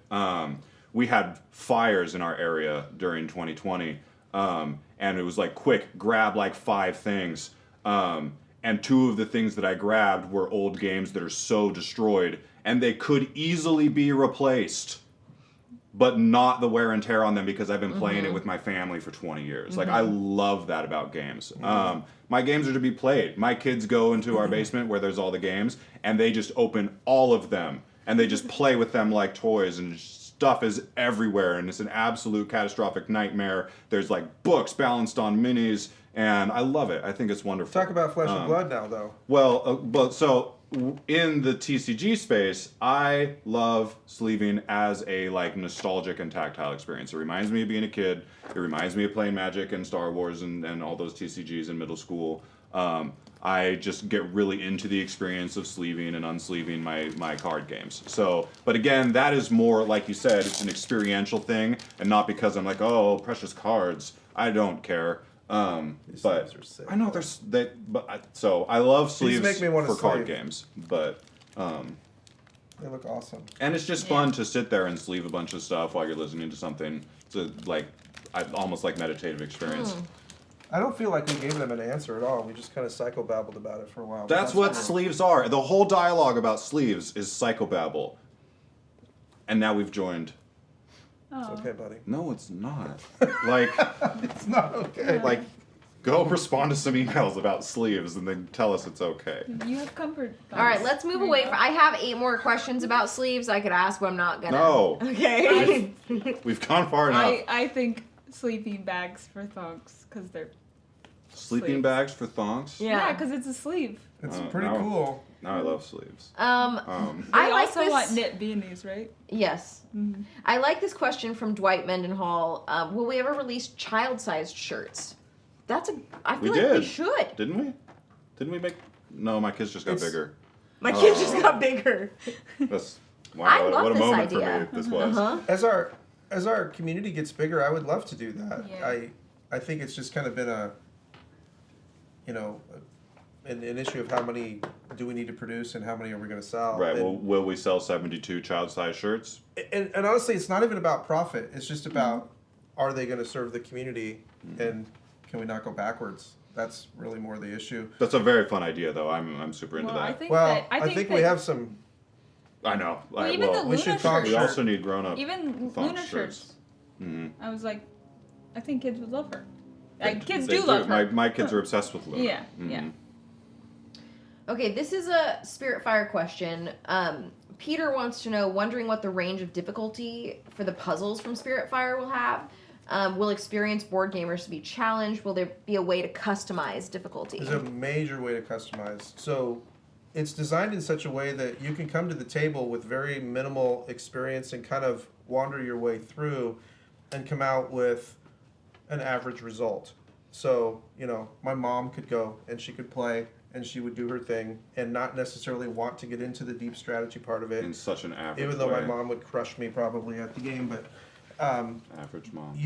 We had fires in our area during 2020, and it was like, quick, grab like 5 things. And 2 of the things that I grabbed were old games that are so destroyed, and they could easily be replaced, but not the wear and tear on them because I've been playing it with my family for 20 years. Like, I love that about games. My games are to be played. My kids go into our basement where there's all the games, and they just open all of them, and they just play with them like toys, and stuff is everywhere, and it's an absolute catastrophic nightmare. There's like books balanced on minis, and I love it. I think it's wonderful. Talk about Flesh and Blood now, though. Well, but so in the TCG space, I love sleeving as a like nostalgic and tactile experience. It reminds me of being a kid. It reminds me of playing Magic and Star Wars and all those TCGs in middle school. I just get really into the experience of sleeving and unsleeving my card games. So, but again, that is more, like you said, it's an experiential thing, and not because I'm like, oh, precious cards. I don't care. But I know so I love sleeves make me wanna for card sleeve. games, but they look awesome. And it's just fun to sit there and sleeve a bunch of stuff while you're listening to something. It's almost like meditative experience. I don't feel like we gave them an answer at all. We just kind of psychobabbled about it for a while. That's what cool. sleeves are. The whole dialogue about sleeves is psychobabble. And now we've joined. It's okay, buddy. No, it's not. Like, it's not okay. Like, go respond to some emails about sleeves and then tell us it's okay. You have comfort. All right, let's move away. I have 8 more questions about sleeves I could ask, but I'm not gonna. No. Okay. We've gone far enough. I think sleeping bags for thonks because they're Sleeping bags for thonks. Yeah, because it's a sleeve. It's pretty cool. Now I love sleeves. I like also this. want knit beanies, right? Yes. Mm-hmm. I like this question from Dwight Mendenhall. Will we ever release child-sized shirts? I feel like we should. Didn't we? Didn't we make? No, my kids just got bigger. My kids just got bigger. That's I wow. love What a this moment idea. for me this was. As our community gets bigger, I would love to do that. Yeah. I think it's just kind of been an issue of how many do we need to produce and how many are we going to sell. Right. And, Will we sell 72 child-sized shirts? and honestly, it's not even about profit. It's just about are they going to serve the community and can we not go backwards? That's really more the issue. That's a very fun idea, though. I'm super into that. I think we have some. I know. Well, even the we should Luna talk. shirts. We also need grown-up. Even thonk Luna shirts. Mm-hmm. I was like, I think kids would love her. Kids They do love her. My kids are obsessed with Luna. Yeah, Mhm. yeah. Okay, this is a Spiritfire question. Peter wants to know, wondering what the range of difficulty for the puzzles from Spiritfire will have. Will experienced board gamers be challenged? Will there be a way to customize difficulty? There's a major way to customize. So it's designed in such a way that you can come to the table with very minimal experience and kind of wander your way through and come out with an average result. So, my mom could go and she could play and she would do her thing and not necessarily want to get into the deep strategy part of it. In such an average Even though way. my mom would crush me probably at the game, but average mom.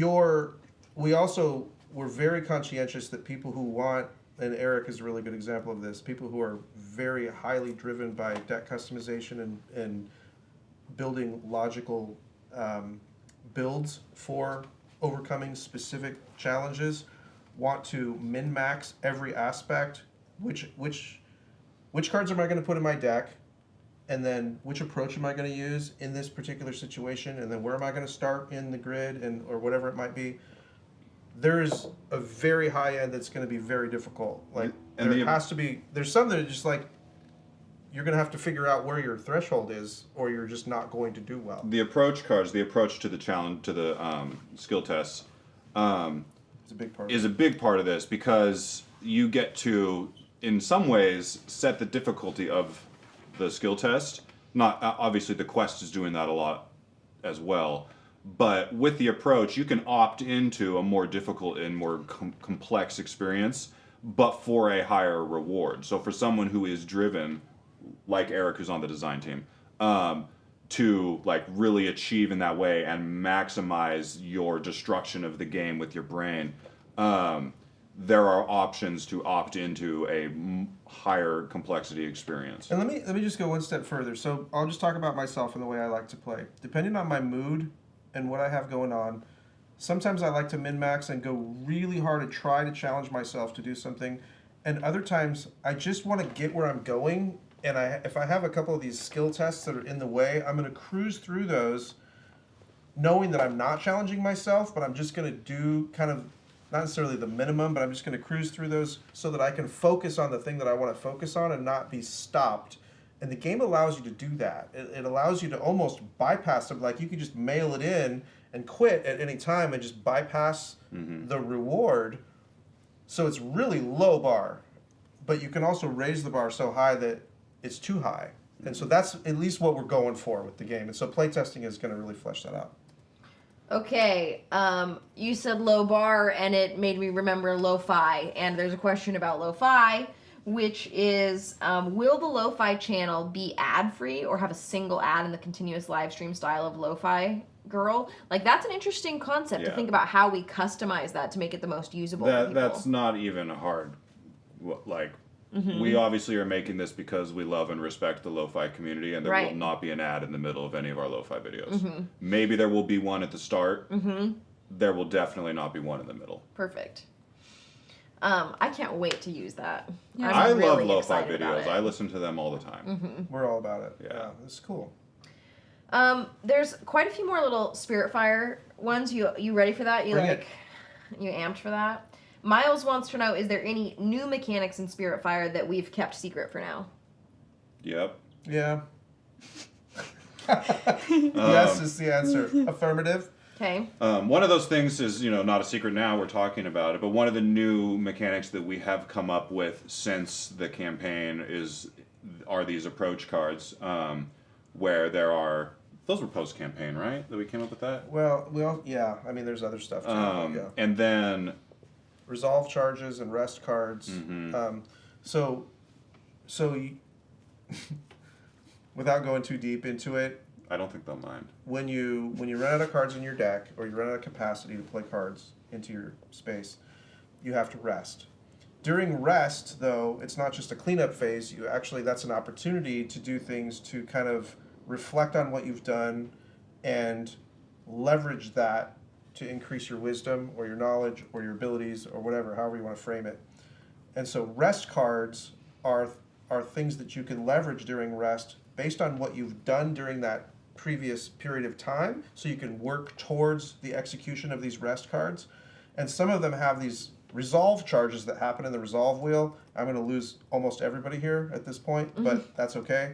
We also were very conscientious that people who want, and Eric is a really good example of this, people who are very highly driven by deck customization and building logical builds for overcoming specific challenges, want to min-max every aspect. Which cards am I going to put in my deck? And then which approach am I going to use in this particular situation? And then where am I going to start in the grid or whatever it might be? There is a very high end that's going to be very difficult. There's some that are just like, you're going to have to figure out where your threshold is or you're just not going to do well. The approach cards, the approach to the challenge, to the skill tests, it's a big part. Is a big part of this because you get to, in some ways, set the difficulty of the skill test. Not obviously the quest is doing that a lot as well, but with the approach you can opt into a more difficult and more complex experience, but for a higher reward. So for someone who is driven, like Eric, who's on the design team, to like really achieve in that way and maximize your destruction of the game with your brain, there are options to opt into a higher complexity experience. And let me just go one step further. So I'll just talk about myself and the way I like to play. Depending on my mood and what I have going on, sometimes I like to min-max and go really hard and try to challenge myself to do something. And other times I just want to get where I'm going. And if I have a couple of these skill tests that are in the way, I'm going to cruise through those knowing that I'm not challenging myself, but I'm just going to do kind of not necessarily the minimum, but I'm just going to cruise through those so that I can focus on the thing that I want to focus on and not be stopped. And the game allows you to do that. It allows you to almost bypass them. Like you could just mail it in and quit at any time and just bypass the reward. So it's really low bar, but you can also raise the bar so high that it's too high. And so that's at least what we're going for with the game. And so playtesting is going to really flesh that out. Okay, you said low bar, and it made me remember lo-fi. And there's a question about lo-fi, which is, will the lo-fi channel be ad-free or have a single ad in the continuous live stream style of lo-fi girl? Like, that's an interesting concept to think about how we customize that to make it the most usable for people. That's not even hard. Like, we obviously are making this because we love and respect the lo-fi community, and there will not be an ad in the middle of any of our lo-fi videos. Maybe there will be one at the start. There will definitely not be one in the middle. Perfect. I can't wait to use that. Yeah. I love lo-fi videos. I listen to them all the time. We're all about it. Yeah, it's cool. There's quite a few more little Spiritfire ones. You ready for that? You amped for that? Miles wants to know, is there any new mechanics in Spiritfire that we've kept secret for now? Yep. Yeah. Yes is the answer. Affirmative. Okay. One of those things is, not a secret now, we're talking about it, but one of the new mechanics that we have come up with since the campaign are these approach cards, where there are... Those were post-campaign, right? That we came up with that? Well, yeah. I mean, there's other stuff too. Yeah. And then... Resolve charges and rest cards. So you, without going too deep into it, I don't think they'll mind. When you run out of cards in your deck, or you run out of capacity to play cards into your space, you have to rest. During rest, though, it's not just a cleanup phase. That's an opportunity to do things to kind of reflect on what you've done and leverage that to increase your wisdom or your knowledge or your abilities or whatever, however you want to frame it. And so rest cards are things that you can leverage during rest based on what you've done during that previous period of time, so you can work towards the execution of these rest cards. And some of them have these resolve charges that happen in the resolve wheel. I'm going to lose almost everybody here at this point, but that's okay.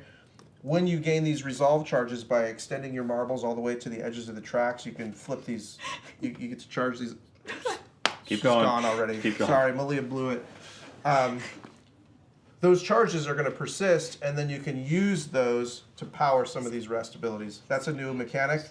When you gain these resolve charges by extending your marbles all the way to the edges of the tracks, you can flip these. You get to charge these. Keep going. It's gone already. Keep going. Sorry, Malia blew it. Those charges are going to persist, and then you can use those to power some of these rest abilities. That's a new mechanic.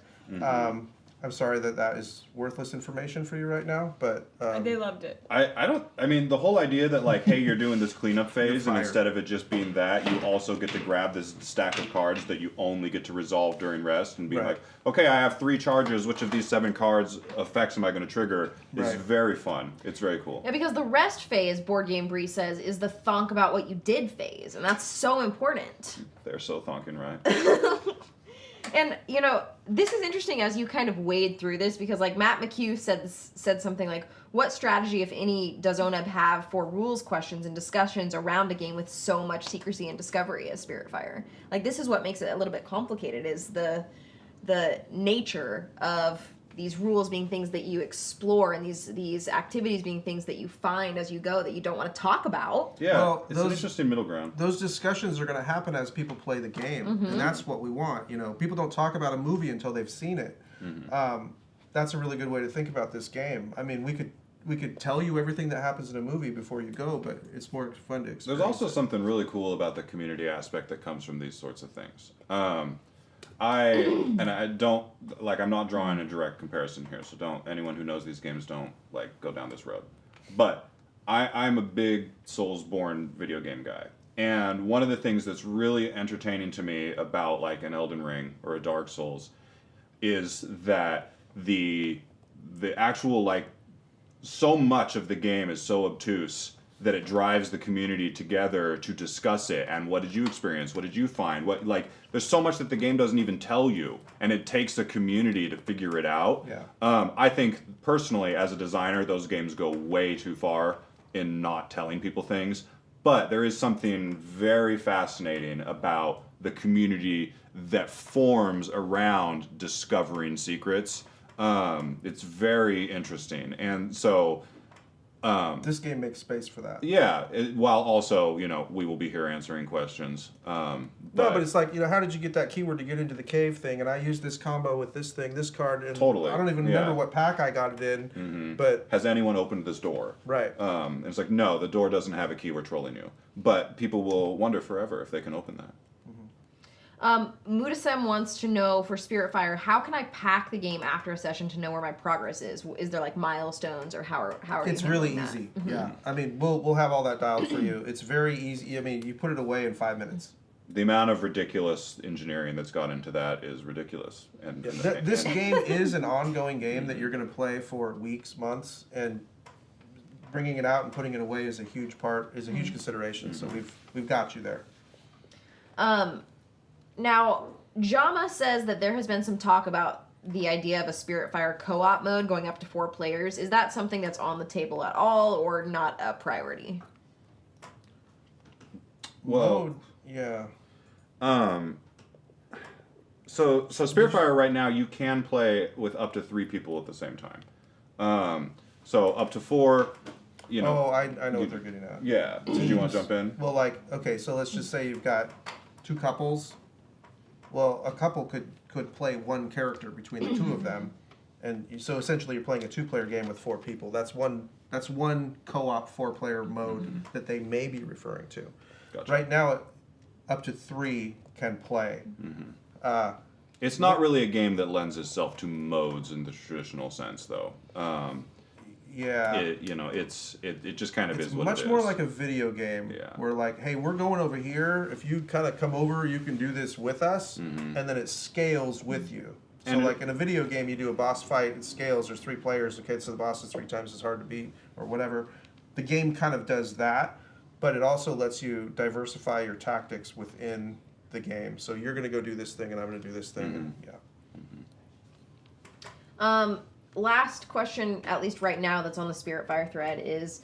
I'm sorry that is worthless information for you right now, but... they loved it. The whole idea that, hey, you're doing this cleanup phase, and instead of it just being that, you also get to grab this stack of cards that you only get to resolve during rest, and be like, okay, I have 3 charges, which of these 7 cards effects am I going to trigger, is very fun. It's very cool. Yeah, because the rest phase, Board Game Bree says, is the thonk about what you did phase, and that's so important. They're so thonking right. And, this is interesting as you kind of wade through this, because, Matt McHugh said something like, what strategy, if any, does O-Neb have for rules questions and discussions around a game with so much secrecy and discovery as Spiritfire? This is what makes it a little bit complicated, is the nature of these rules being things that you explore, and these activities being things that you find as you go that you don't want to talk about. Yeah, it's an interesting middle ground. Those discussions are going to happen as people play the game, and that's what we want. People don't talk about a movie until they've seen it. That's a really good way to think about this game. I mean, we could tell you everything that happens in a movie before you go, but it's more fun to experience. There's also something really cool about the community aspect that comes from these sorts of things. I'm not drawing a direct comparison here, so anyone who knows these games don't go down this road. But I'm a big Soulsborne video game guy. And one of the things that's really entertaining to me about an Elden Ring or a Dark Souls is that the actual so much of the game is so obtuse that it drives the community together to discuss it. And what did you experience? What did you find? There's so much that the game doesn't even tell you, and it takes the community to figure it out. Yeah. I think personally, as a designer, those games go way too far in not telling people things. But there is something very fascinating about the community that forms around discovering secrets. It's very interesting, and so. This game makes space for that. Yeah, while also, we will be here answering questions. But it's how did you get that keyword to get into the cave thing? And I used this combo with this thing, this card. And totally. I don't even remember what pack I got it in. But has anyone opened this door? Right. And it's no, the door doesn't have a key. We're trolling you. But people will wonder forever if they can open that. Mudasem wants to know for Spiritfire, how can I pack the game after a session to know where my progress is? Is there milestones, or how are It's really easy. Yeah. I mean, we'll have all that dialed for you. It's very easy. I mean, you put it away in 5 minutes. The amount of ridiculous engineering that's gone into that is ridiculous. And this game is an ongoing game that you're going to play for weeks, months, and bringing it out and putting it away is a huge consideration. So we've got you there. Now, Jama says that there has been some talk about the idea of a Spiritfire co-op mode going up to 4 players. Is that something that's on the table at all, or not a priority? Well, yeah. So Spiritfire right now, you can play with up to 3 people at the same time. So up to 4. Oh, I know what they're getting at. Yeah. Did you want to jump in? Well, okay, so let's just say you've got 2 couples. Well, a couple could play one character between the 2 of them, so essentially you're playing a 2-player game with 4 people. That's one co-op 4-player mode that they may be referring to. Gotcha. Right now, up to 3 can play. It's not really a game that lends itself to modes in the traditional sense, though. It just kind of is what it is. It's much more like a video game. Yeah. Where like, hey, we're going over here. If you kind of come over, you can do this with us, Mm-hmm. and then it scales with you. So And like in a video game, you do a boss fight, it scales. There's 3 players. Okay, so the boss is 3 times as hard to beat, or whatever. The game kind of does that, but it also lets you diversify your tactics within the game. So you're going to go do this thing, and I'm going to do this thing, and yeah. Last question, at least right now, that's on the Spiritfire thread is,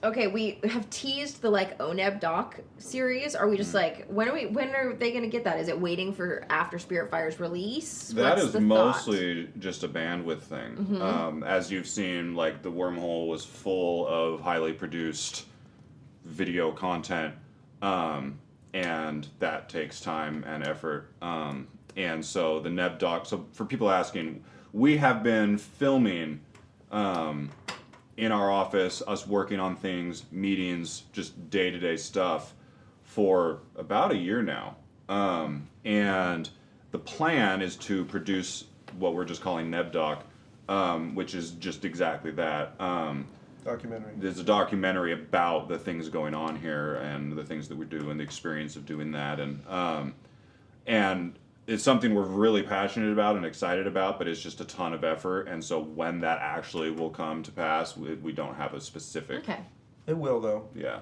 okay, we have teased the like O-Neb doc series. Are we just like, when are they going to get that? Is it waiting for after Spiritfire's release? That What's is the mostly just a bandwidth thing. Mhm. As you've seen, like the Wormhole was full of highly produced video content, and that takes time and effort. And so the Neb doc. So for people asking, we have been filming in our office, us working on things, meetings, just day-to-day stuff for about a year now. And the plan is to produce what we're just calling Neb doc, which is just exactly that. Documentary. There's a documentary about the things going on here and the things that we do and the experience of doing that. And it's something we're really passionate about and excited about, but it's just a ton of effort. And so when that actually will come to pass, we don't have a specific. Okay. It will, though. Yeah.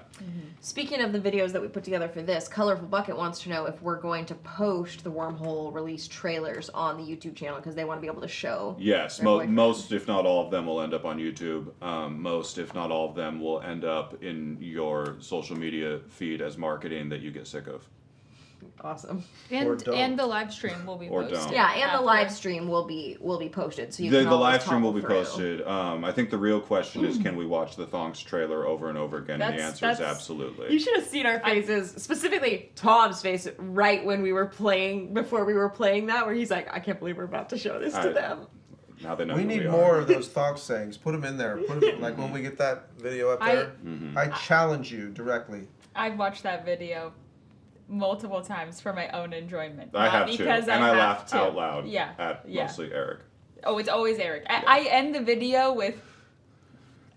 Speaking of the videos that we put together for this, Colorful Bucket wants to know if we're going to post the Wormhole release trailers on the YouTube channel because they want to be able to show. Yes, their boyfriend. most, if not all of them, will end up on YouTube. Most, if not all of them, will end up in your social media feed as marketing that you get sick of. Awesome. And the live stream will be Or posted. don't. Yeah, and after. the live stream will be posted, so you The can always live stream will toggle be through. posted. I think the real question is, can we watch the Thonks trailer over and over again? And the answer is absolutely. You should have seen our faces, specifically Tom's face, right when we were playing, before we were playing that, where he's like, I can't believe we're about to show this to them. Now they know We who need we more are. of those Thonks sayings. Put them in there. Like when we get that video up there. I challenge you directly. I've watched that video multiple times for my own enjoyment. I not have to, because and I have laughed to. out loud Yeah. at yeah. mostly Eric. Oh, it's always Eric. I end the video with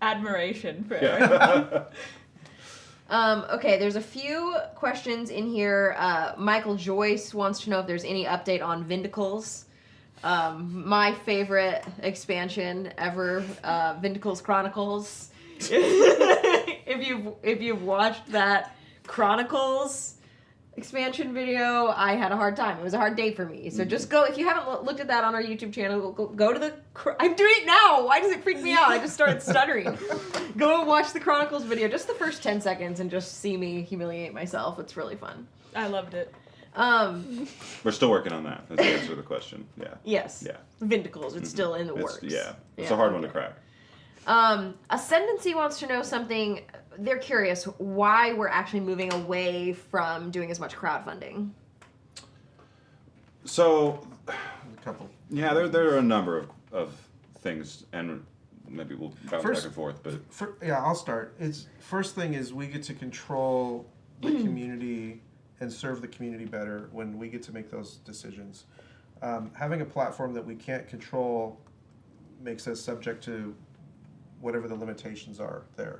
admiration for Eric. Okay, there's a few questions in here. Michael Joyce wants to know if there's any update on Vindicles. My favorite expansion ever, Vindicles Chronicles. If you've watched that Chronicles expansion video, I had a hard time. It was a hard day for me. So just go, if you haven't looked at that on our YouTube channel, go to the, I'm doing it now! Why does it freak me out? I just started stuttering. Go and watch the Chronicles video, just the first 10 seconds, and just see me humiliate myself. It's really fun. I loved it. We're still working on that. That's the answer to the question. Yeah. Yes. Yeah. Vindicles, it's still in the It's- works. Yeah. It's a hard one to crack. Ascendancy wants to know something. They're curious why we're actually moving away from doing as much crowdfunding. So, a couple. Yeah, there are a number of things, and maybe we'll bounce back and forth. But I'll start. First thing is we get to control the community and serve the community better when we get to make those decisions. Having a platform that we can't control makes us subject to whatever the limitations are there.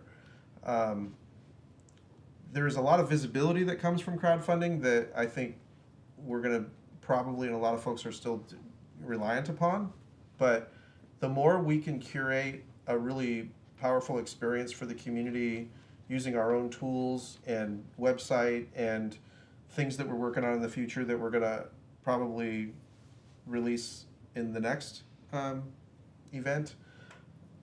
There's a lot of visibility that comes from crowdfunding that I think we're going to probably, and a lot of folks are still reliant upon. But the more we can curate a really powerful experience for the community using our own tools and website and things that we're working on in the future that we're going to probably release in the next event,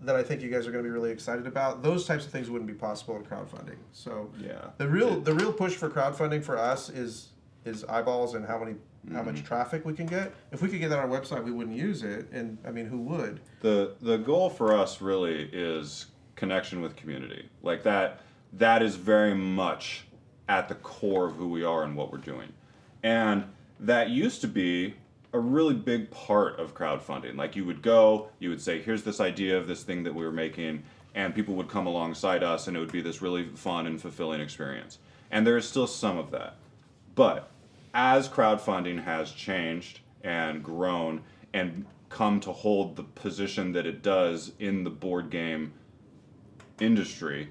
that I think you guys are going to be really excited about. Those types of things wouldn't be possible in crowdfunding. So yeah, the real push for crowdfunding for us is eyeballs and how much traffic we can get. If we could get that on our website, we wouldn't use it. And I mean, who would? The goal for us really is connection with community. Like that is very much at the core of who we are and what we're doing. And that used to be a really big part of crowdfunding. Like you would go, you would say, here's this idea of this thing that we were making, and people would come alongside us, and it would be this really fun and fulfilling experience. And there is still some of that. But as crowdfunding has changed and grown and come to hold the position that it does in the board game industry,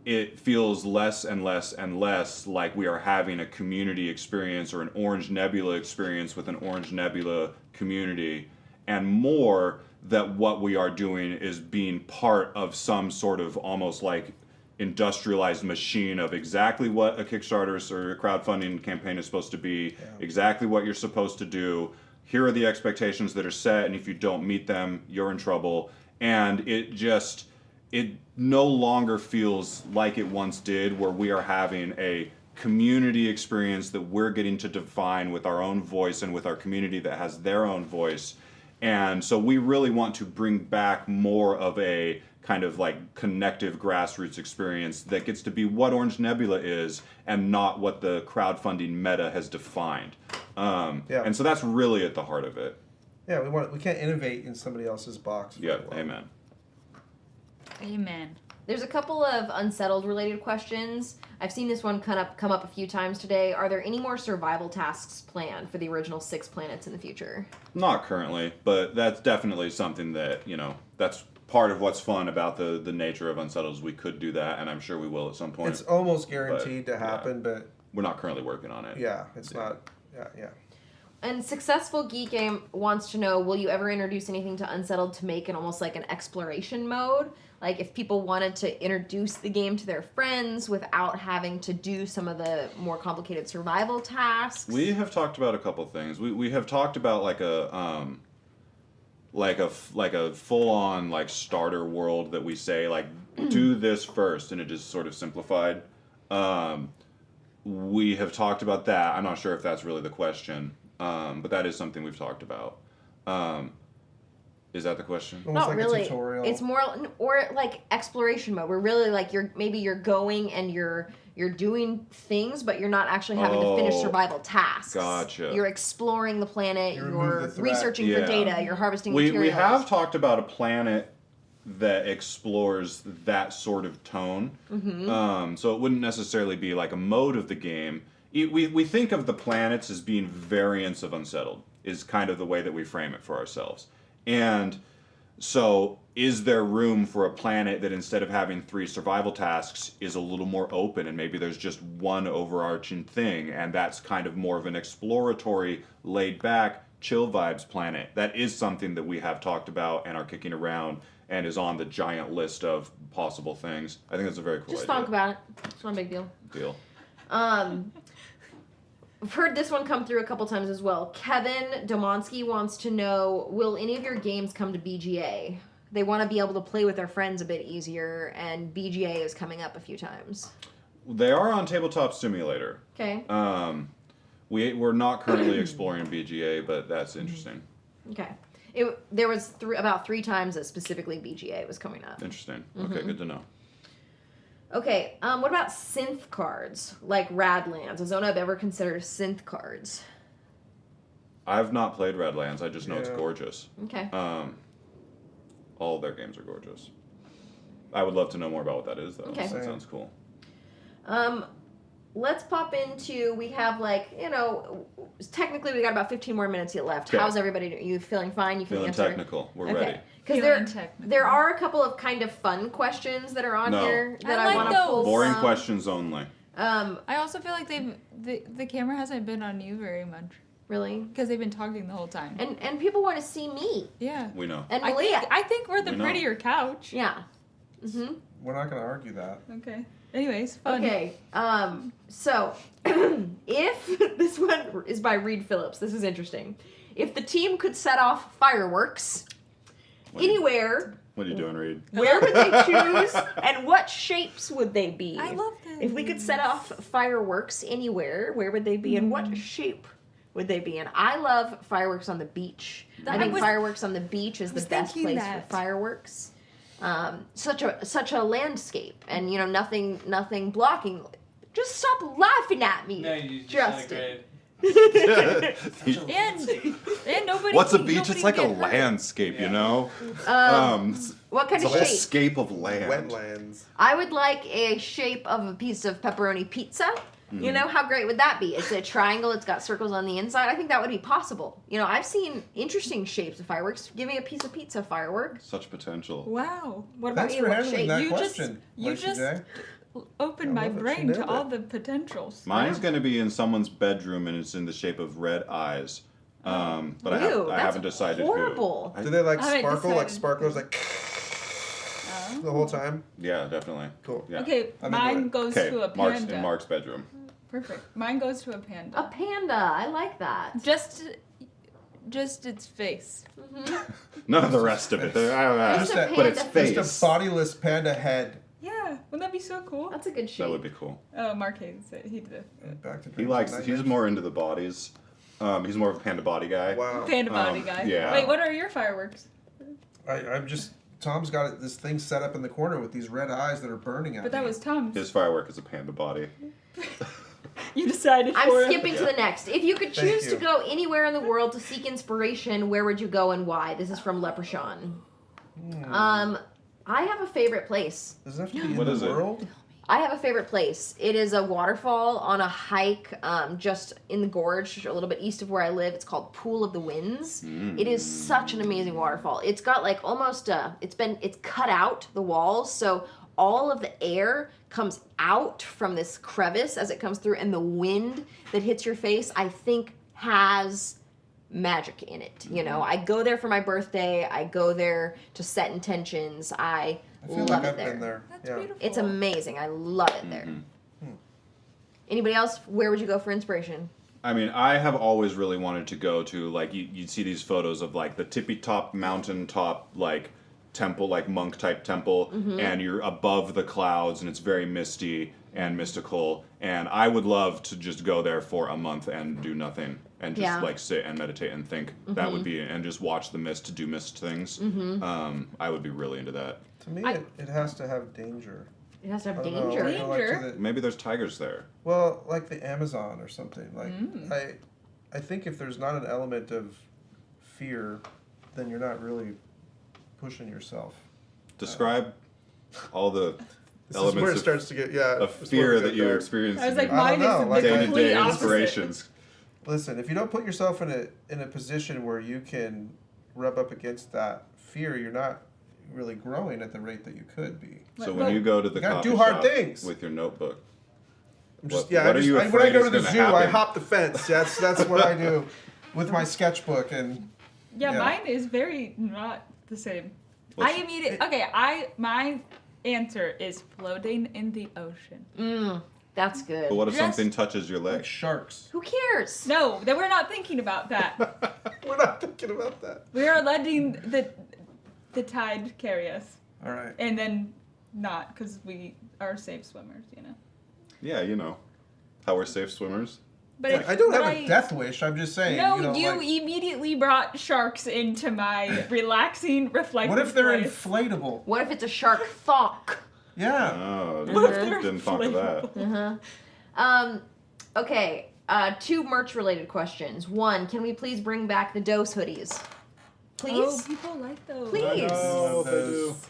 it feels less and less and less like we are having a community experience or an Orange Nebula experience with an Orange Nebula community, and more that what we are doing is being part of some sort of almost like industrialized machine of exactly what a Kickstarter or a crowdfunding campaign is supposed to be, exactly what you're supposed to do. Here are the expectations that are set, and if you don't meet them, you're in trouble. And it no longer feels like it once did, where we are having a community experience that we're getting to define with our own voice and with our community that has their own voice. And so we really want to bring back more of a kind of like connective grassroots experience that gets to be what Orange Nebula is and not what the crowdfunding meta has defined. And so that's really at the heart of it. Yeah, we can't innovate in somebody else's box. Yeah, amen. Amen. There's a couple of Unsettled related questions. I've seen this one come up a few times today. Are there any more survival tasks planned for the original 6 planets in the future? Not currently, but that's definitely something that, that's part of what's fun about the nature of Unsettled is we could do that, and I'm sure we will at some point. It's almost guaranteed to happen, but... We're not currently working on it. Yeah, it's not... Yeah. And Successful Geek Game wants to know, will you ever introduce anything to Unsettled to make it almost like an exploration mode? Like if people wanted to introduce the game to their friends without having to do some of the more complicated survival tasks? We have talked about a couple things. We have talked about like a full-on like starter world that we say like do this first, and it is sort of simplified. We have talked about that. I'm not sure if that's really the question, but that is something we've talked about. Is that the question? Not like really. It's more or like exploration mode. Where really like you're going and you're doing things, but you're not actually having to finish survival tasks. Gotcha. You're exploring the planet. You're researching for data. You're harvesting materials. We have talked about a planet that explores that sort of tone. Mm-hmm. So it wouldn't necessarily be like a mode of the game. We think of the planets as being variants of Unsettled, is kind of the way that we frame it for ourselves. And so is there room for a planet that instead of having 3 survival tasks is a little more open, and maybe there's just one overarching thing, and that's kind of more of an exploratory, laid-back, chill vibes planet? That is something that we have talked about and are kicking around and is on the giant list of possible things. I think that's a very cool idea. Just talk about it. It's not a big deal. I've heard this one come through a couple times as well. Kevin Domonsky wants to know, will any of your games come to BGA? They want to be able to play with their friends a bit easier, and BGA is coming up a few times. They are on Tabletop Simulator. Okay. We're not currently exploring BGA, but that's interesting. Okay. There was about 3 times that specifically BGA was coming up. Interesting. Okay, good to know. Okay, what about synth cards, like Radlands? Has O-Neb ever considered synth cards? I've not played Radlands, I just know it's gorgeous. Okay. All their games are gorgeous. I would love to know more about what that is, though. Okay. That sounds cool. Let's pop into, we have technically we got about 15 more minutes yet left. Okay. How's everybody doing? You feeling fine? You can Feeling answer? technical. We're ready. Because there are a couple of kind of fun questions that are on here that I want to pull. Boring questions only. I also feel like the camera hasn't been on you very much. Really? Because they've been talking the whole time. And people want to see me. Yeah. We know. And Malia. I think we're the prettier couch. Yeah. Mm-hmm. We're not going to argue that. Okay. Anyways, fun. Okay. So if this one is by Reed Phillips, this is interesting. If the team could set off fireworks anywhere. What are you doing, Reed? Where would they choose, and what shapes would they be? I love this. If we could set off fireworks anywhere, where would they be, and what shape would they be in? I love fireworks on the beach. I think fireworks on the beach is the best place for fireworks. Such a landscape, and nothing blocking. Just stop laughing at me, No, you Justin. great. and nobody. What's a can- beach? nobody It's like a can get hurt. landscape, you know? What kind it's of a shape? scape of land. Wetlands. I would like a shape of a piece of pepperoni pizza. You know, how great would that be? It's a triangle, it's got circles on the inside. I think that would be possible. You know, I've seen interesting shapes of fireworks. Give me a piece of pizza firework. Such potential. Wow. What about Thanks you? for What handling shape? that You question, You Lacey just J. opened my love it. She brain nailed to it. all the potentials. Mine's going to be in someone's bedroom, and it's in the shape of red eyes. But Ew, I that's haven't decided horrible. who. Do they like I haven't sparkle? Like decided. sparklers, like the whole time? Yeah, definitely. Cool. Yeah. Okay, I'm into mine it. goes Okay, to a Mark's panda. in Mark's bedroom. Perfect. Mine goes to a panda. A panda. I like that. Just its face. None of the rest of it. Just a but its panda face. Just a bodiless panda head. Yeah, wouldn't that be so cool? That's a good shape. That would be cool. Oh, Mark hates it. He did it. Back to He likes. He's more into the bodies. He's more of a panda body guy. Wow. Panda body guy. Yeah. Wait, what are your fireworks? I'm just. Tom's got this thing set up in the corner with these red eyes that are burning at But that me. was Tom's. His firework is a panda body. You decided I'm for skipping to the next. If you could Thank choose to you. go anywhere in the world to seek inspiration, where would you go and why? This is from Leprechaun. I have a favorite place. Does it have to be What in is the it? world? I have a favorite place. It is a waterfall on a hike just in the gorge, a little bit east of where I live. It's called Pool of the Winds. It is such an amazing waterfall. It's got like almost it's cut out the walls, so all of the air comes out from this crevice as it comes through, and the wind that hits your face, I think, has magic in it. You know, I go there for my birthday. I go there to set intentions. I feel love like it I've there. been there. That's Yeah. beautiful. It's amazing. I love it there. Anybody else? Where would you go for inspiration? I mean, I have always really wanted to go to, like, you'd see these photos of, like, the tippy top, mountain top, like, temple, like, monk type temple, and you're above the clouds, and it's very misty and mystical, and I would love to just go there for a month and do nothing, and just, Yeah. like, sit and meditate and think. That would be, and just watch the mist do mist things. I would be really into that. To me, it has to have danger. It has to have I don't know, danger. I go, like, to Danger? the- Maybe there's tigers there. well, like the Amazon or something. Like I think if there's not an element of fear, then you're not really pushing yourself. Describe all the This is where it elements starts to get of it's fear where we that get you dark. experience I was in like, your I don't mine is know, the like- complete day-to-day opposite. inspirations. Listen, if you don't put yourself in a position where you can rub up against that fear, you're not really growing at the rate that you could be. So when you go to the You gotta coffee do hard shop things. with your notebook, I'm just, what are you when I afraid go is to the gonna zoo, I happen? hop the fence. That's what I do with my sketchbook and Yeah, Yeah. mine is very not the same. What's- I immediately my answer is floating in the ocean. That's good. but what if Just- something touches your leg? sharks. Who cares? No, that we're not thinking about that. We're not thinking about that. We are letting the tide carry us, All right. and then not because we are safe swimmers, you know. Yeah, you know how we're safe swimmers. But I don't have a death wish. I'm just saying. No, you know, you like, immediately brought sharks into my relaxing, reflective. what if they're place. inflatable? What if it's a shark thonk? Yeah. Oh, What if they're didn't think of that. Okay, two merch related questions. One, can we please bring back the dose hoodies? Oh, Please? people like those. Please. Oh, those.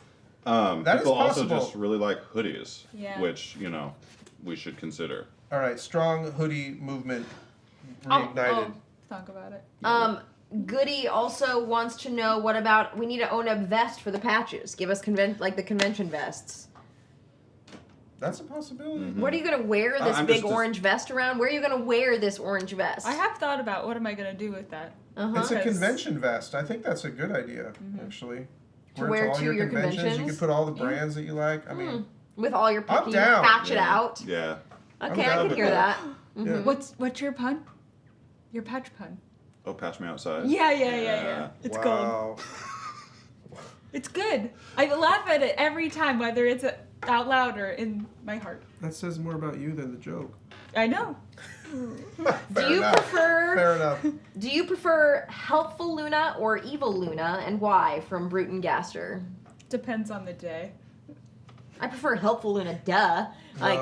That is People also possible. just really like hoodies, Yeah. which, you know, we should consider. All right. Strong hoodie movement I'll reignited. talk about it. Goody also wants to know what about we need an O-Neb vest for the patches. Give us the convention vests. That's a possibility. What are you gonna wear this I'm big just- orange vest around? Where are you gonna wear this orange vest? I have thought about what am I gonna do with that. It's a Because- convention vest. I think that's a good idea, actually. To wear all to your your conventions. You conventions? can put all the brands that you like. I mean, With all your I'm picking, down. patch it Yeah. out. Yeah. Okay, down I with can hear that. yeah. What's your pun? Your patch pun. Oh, patch me outside. Yeah. It's gold. Wow. It's good. I laugh at it every time, whether it's out loud or in my heart. That says more about you than the joke. I know. Do you prefer Fair enough. Do you prefer helpful Luna or evil Luna, and why? From Bruton Gaster. Depends on the day. I prefer helpful Luna, duh. Like,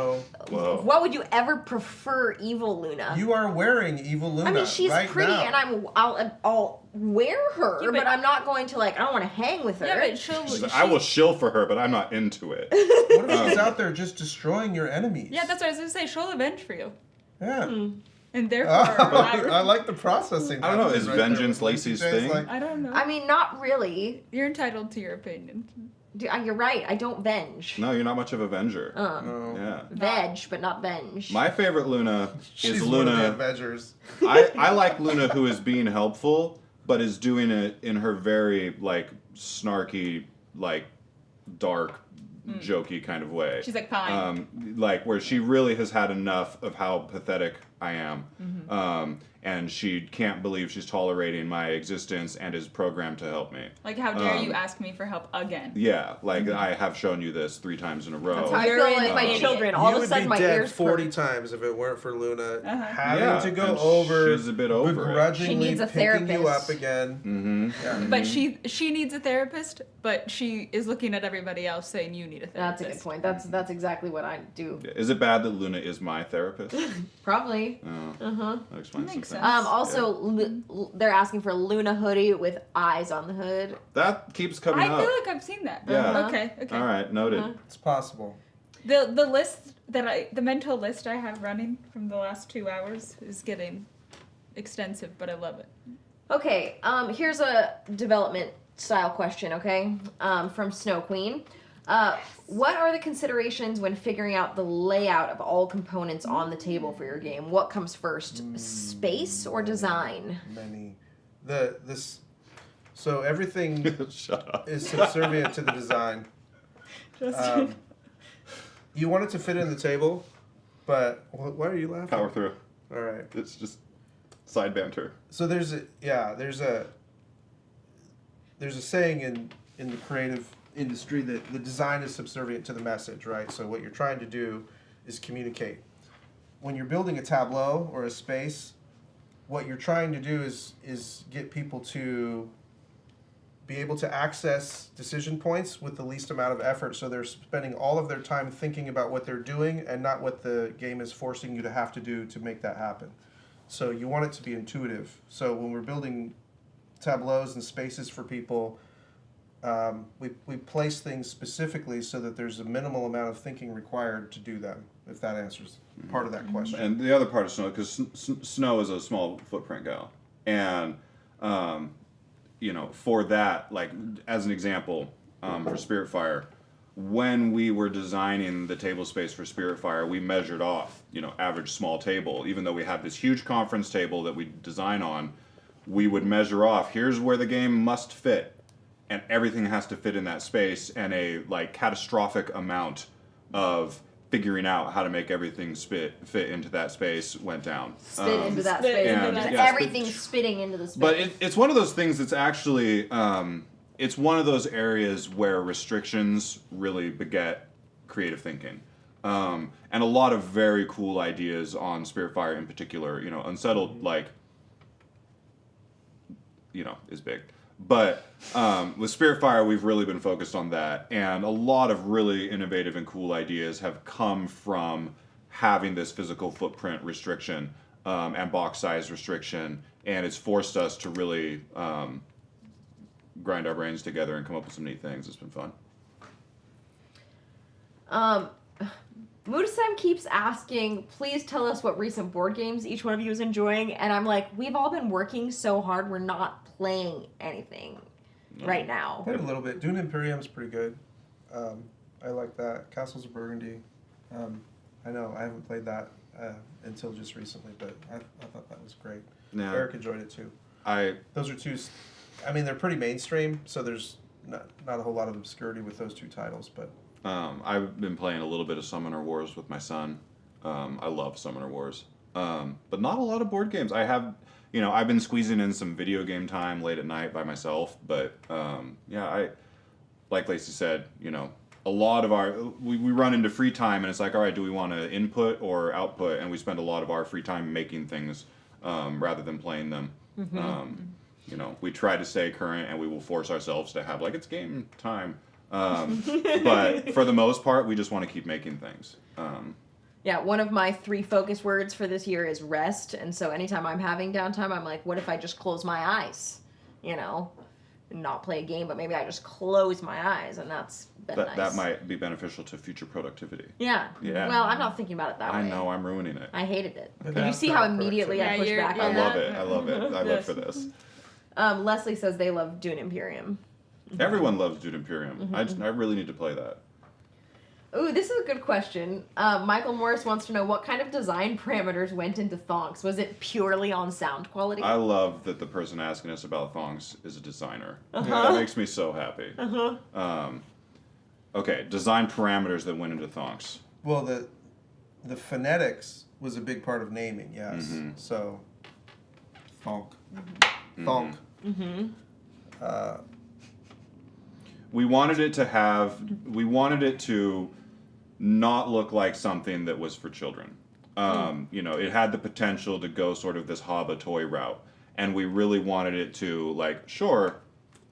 Whoa. what would you ever prefer evil Luna? You are wearing evil Luna. I mean, she's right pretty, now. and I'll wear her, Yeah, but I'm not going to I don't want to hang with her. Yeah, but she'll. I will shill for her, but I'm not into it. What if she's out there just destroying your enemies? Yeah, that's what I was gonna say. She'll avenge for you, Yeah. and therefore, I like the processing. I don't know. Is right there. vengeance Lacey's Jay's thing? like, I don't know. I mean, not really. You're entitled to your opinion. You're right. I don't venge. No, you're not much of a venger. no. Yeah. Veg, but not venge. My favorite Luna She's is one of Luna. the Avengers. I like Luna who is being helpful, but is doing it in her very snarky, dark, jokey kind of way. She's like fine. Where she really has had enough of how pathetic I am, and she can't believe she's tolerating my existence and is programmed to help me. Like, how dare you ask me for help again? Yeah, I have shown you this 3 times in a row. That's how I feel like my children. All of a sudden, you my would be dead ears 40 perk. times if it weren't for Luna having Yeah, to go and over. she's a bit over it. begrudgingly She needs a picking you therapist. up again. Mm-hmm. Yeah. But she needs a therapist, but she is looking at everybody else saying you need a therapist. That's a good point. That's exactly what I do. Is it bad that Luna is my therapist? Probably. Oh, that explains Makes some sense. things. Also, they're asking for a Luna hoodie with eyes on the hood. That keeps coming I up. feel like I've seen that. Yeah. Okay. All right, noted. It's possible. The list the mental list I have running from the last 2 hours is getting extensive, but I love it. Okay, here's a development style question, okay? From Snow Queen. What are the considerations when figuring out the layout of all components on the table for your game? What comes first, space or design? Many. So everything Shut up. is subservient to the design. You want it to fit in the table, but why are you laughing? Power through. All right. It's just side banter. So there's a saying in the creative industry that the design is subservient to the message, right? So what you're trying to do is communicate. When you're building a tableau or a space, what you're trying to do is get people to be able to access decision points with the least amount of effort, so they're spending all of their time thinking about what they're doing and not what the game is forcing you to have to do to make that happen. So you want it to be intuitive. So when we're building tableaus and spaces for people, we place things specifically so that there's a minimal amount of thinking required to do them, if that answers part of that question. And the other part of Snow, because Snow is a small footprint gal, and for that, as an example, for Spiritfire, when we were designing the table space for Spiritfire, we measured off, average small table. Even though we have this huge conference table that we design on, we would measure off, here's where the game must fit. And everything has to fit in that space, and a catastrophic amount of figuring out how to make everything fit into that space went down. Spit into that space. Everything's spitting into the space. But it's one of those things that's actually, it's one of those areas where restrictions really beget creative thinking. And a lot of very cool ideas on Spiritfire in particular. Unsettled, is big. But with Spiritfire, we've really been focused on that, and a lot of really innovative and cool ideas have come from having this physical footprint restriction and box size restriction, and it's forced us to really grind our brains together and come up with some neat things. It's been fun. Mudasem keeps asking, please tell us what recent board games each one of you is enjoying. And I'm like, we've all been working so hard, we're not playing anything right now. I played a little bit. Dune Imperium's pretty good. I like that. Castles of Burgundy. I know, I haven't played that until just recently, but I thought that was great. Yeah. Eric enjoyed it too. Those are two, they're pretty mainstream, so there's not a whole lot of obscurity with those two titles, but I've been playing a little bit of Summoner Wars with my son. I love Summoner Wars. But not a lot of board games. I have, I've been squeezing in some video game time late at night by myself. But, like Lacey said, a lot of we run into free time and it's like, all right, do we want to input or output? And we spend a lot of our free time making things rather than playing them. We try to stay current and we will force ourselves to have, it's game time. But for the most part, we just want to keep making things. Yeah, one of my 3 focus words for this year is rest. And so anytime I'm having downtime, I'm like, what if I just close my eyes? You know, not play a game, but maybe I just close my eyes, and that's been nice. That might be beneficial to future productivity. Yeah. Yeah. Well, I'm not thinking about it that way. I know, I'm ruining it. I hated it. Did you see how immediately I pushed back on I love that? it. I love it. I live for this. Leslie says they love Dune Imperium. Everyone loves Dune Imperium. I really need to play that. Ooh, this is a good question. Michael Morris wants to know what kind of design parameters went into Thonks. Was it purely on sound quality? I love that the person asking us about Thonks is a designer. Uh-huh. That makes me so happy. Uh-huh. Okay, design parameters that went into Thonks. Well, the phonetics was a big part of naming, yes. Mm-hmm. So, thonk. Mm-hmm. Thonk. Mm-hmm. We wanted it to not look like something that was for children. You know, it had the potential to go sort of this Haba toy route. And we really wanted it to, like, sure,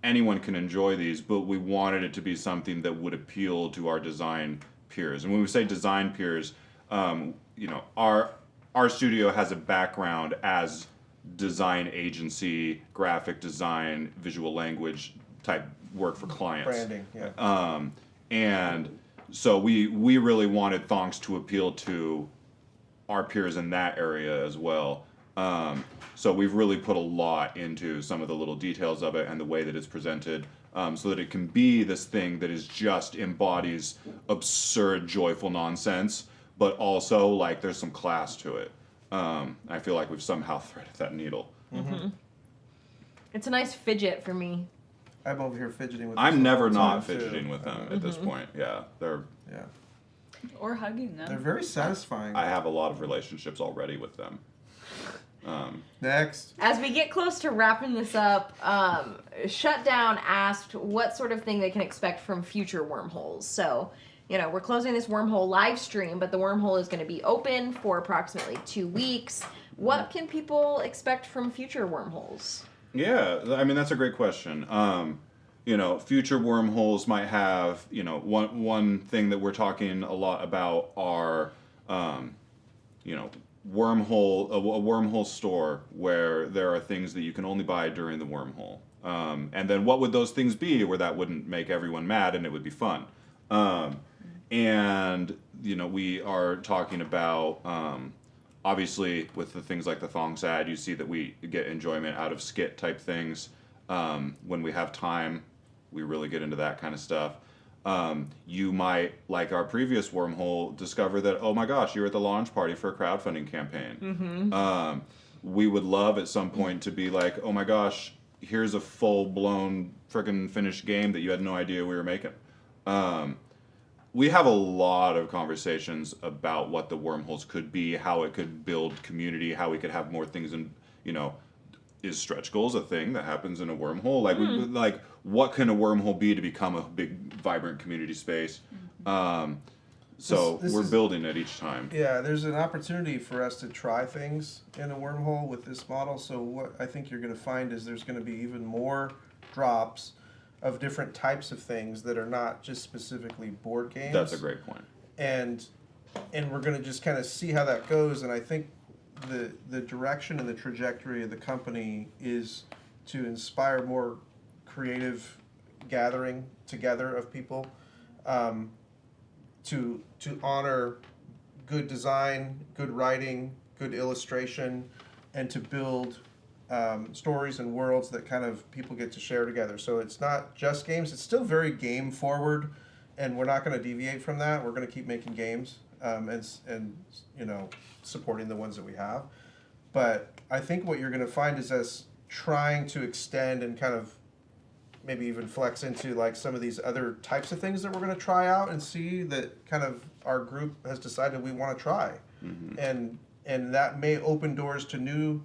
anyone can enjoy these, but we wanted it to be something that would appeal to our design peers. And when we say design peers, you know, our studio has a background as design agency, graphic design, visual language type work for clients. Branding, yeah. And so we really wanted Thonks to appeal to our peers in that area as well. So we've really put a lot into some of the little details of it and the way that it's presented, so that it can be this thing that is just embodies absurd, joyful nonsense, but also like there's some class to it. I feel like we've somehow threaded that needle. Mm-hmm. It's a nice fidget for me. I'm over here fidgeting with. I'm never not time, fidgeting too. with them at this point. Yeah, they're Or hugging them. They're very satisfying. I have a lot of relationships already with them. Next. As we get close to wrapping this up, Shutdown asked what sort of thing they can expect from future wormholes. So, you know, we're closing this wormhole live stream, but the wormhole is going to be open for approximately 2 weeks. What can people expect from future wormholes? Yeah, I mean, that's a great question. You know, future wormholes might have, you know, one thing that we're talking a lot about are, you know, a wormhole store where there are things that you can only buy during the wormhole. And then what would those things be where that wouldn't make everyone mad and it would be fun? And, you know, we are talking about, obviously, with the things like the Thonks ad, you see that we get enjoyment out of skit type things. When we have time, we really get into that kind of stuff. You might, like our previous wormhole, discover that, oh my gosh, you're at the launch party for a crowdfunding campaign. Mm-hmm. We would love at some point to be like, oh my gosh, here's a full-blown freaking finished game that you had no idea we were making. We have a lot of conversations about what the wormholes could be, how it could build community, how we could have more things in, you know, is stretch goals a thing that happens in a wormhole? Like, like what can a wormhole be to become a big, vibrant community space? So This we're is- building it each time. Yeah, there's an opportunity for us to try things in a wormhole with this model. So what I think you're going to find is there's going to be even more drops of different types of things that are not just specifically board games. That's a great point. And we're going to just kind of see how that goes. And I think the direction and the trajectory of the company is to inspire more creative gathering together of people, to honor good design, good writing, good illustration, and to build stories and worlds that kind of people get to share together. So it's not just games. It's still very game forward, and we're not going to deviate from that. We're going to keep making games and you know, supporting the ones that we have. But I think what you're going to find is us trying to extend and kind of maybe even flex into like some of these other types of things that we're going to try out and see that kind of our group has decided we want to try. Mm-hmm. And that may open doors to new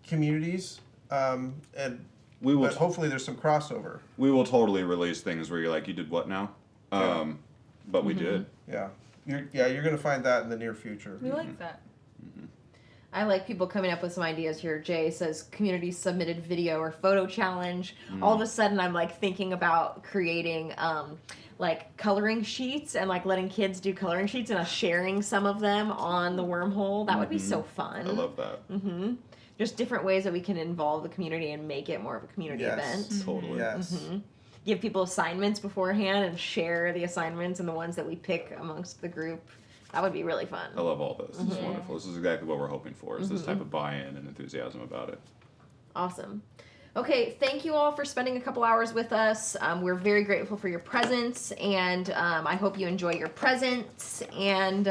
communities, and we will but hopefully there's some crossover. We will totally release things where you're like, you did what now? But we did. Yeah. You're going to find that in the near future. We like that. I like people coming up with some ideas here. Jay says community submitted video or photo challenge. All of a sudden, I'm like thinking about creating like coloring sheets and like letting kids do coloring sheets and us sharing some of them on the Wormhole. That would be so fun. I love that. Just different ways that we can involve the community and make it more of a community event. Totally. Yes. Give people assignments beforehand and share the assignments and the ones that we pick amongst the group. That would be really fun. I love all this. It's wonderful. This is exactly what we're hoping for, is this type of buy-in and enthusiasm about it. Awesome. Okay, thank you all for spending a couple hours with us. We're very grateful for your presence, and I hope you enjoy your presents. And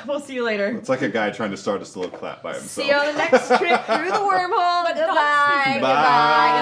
we'll see you later. It's like a guy trying to start a slow clap by himself. See you on the next trip through the Wormhole. Goodbye. Bye.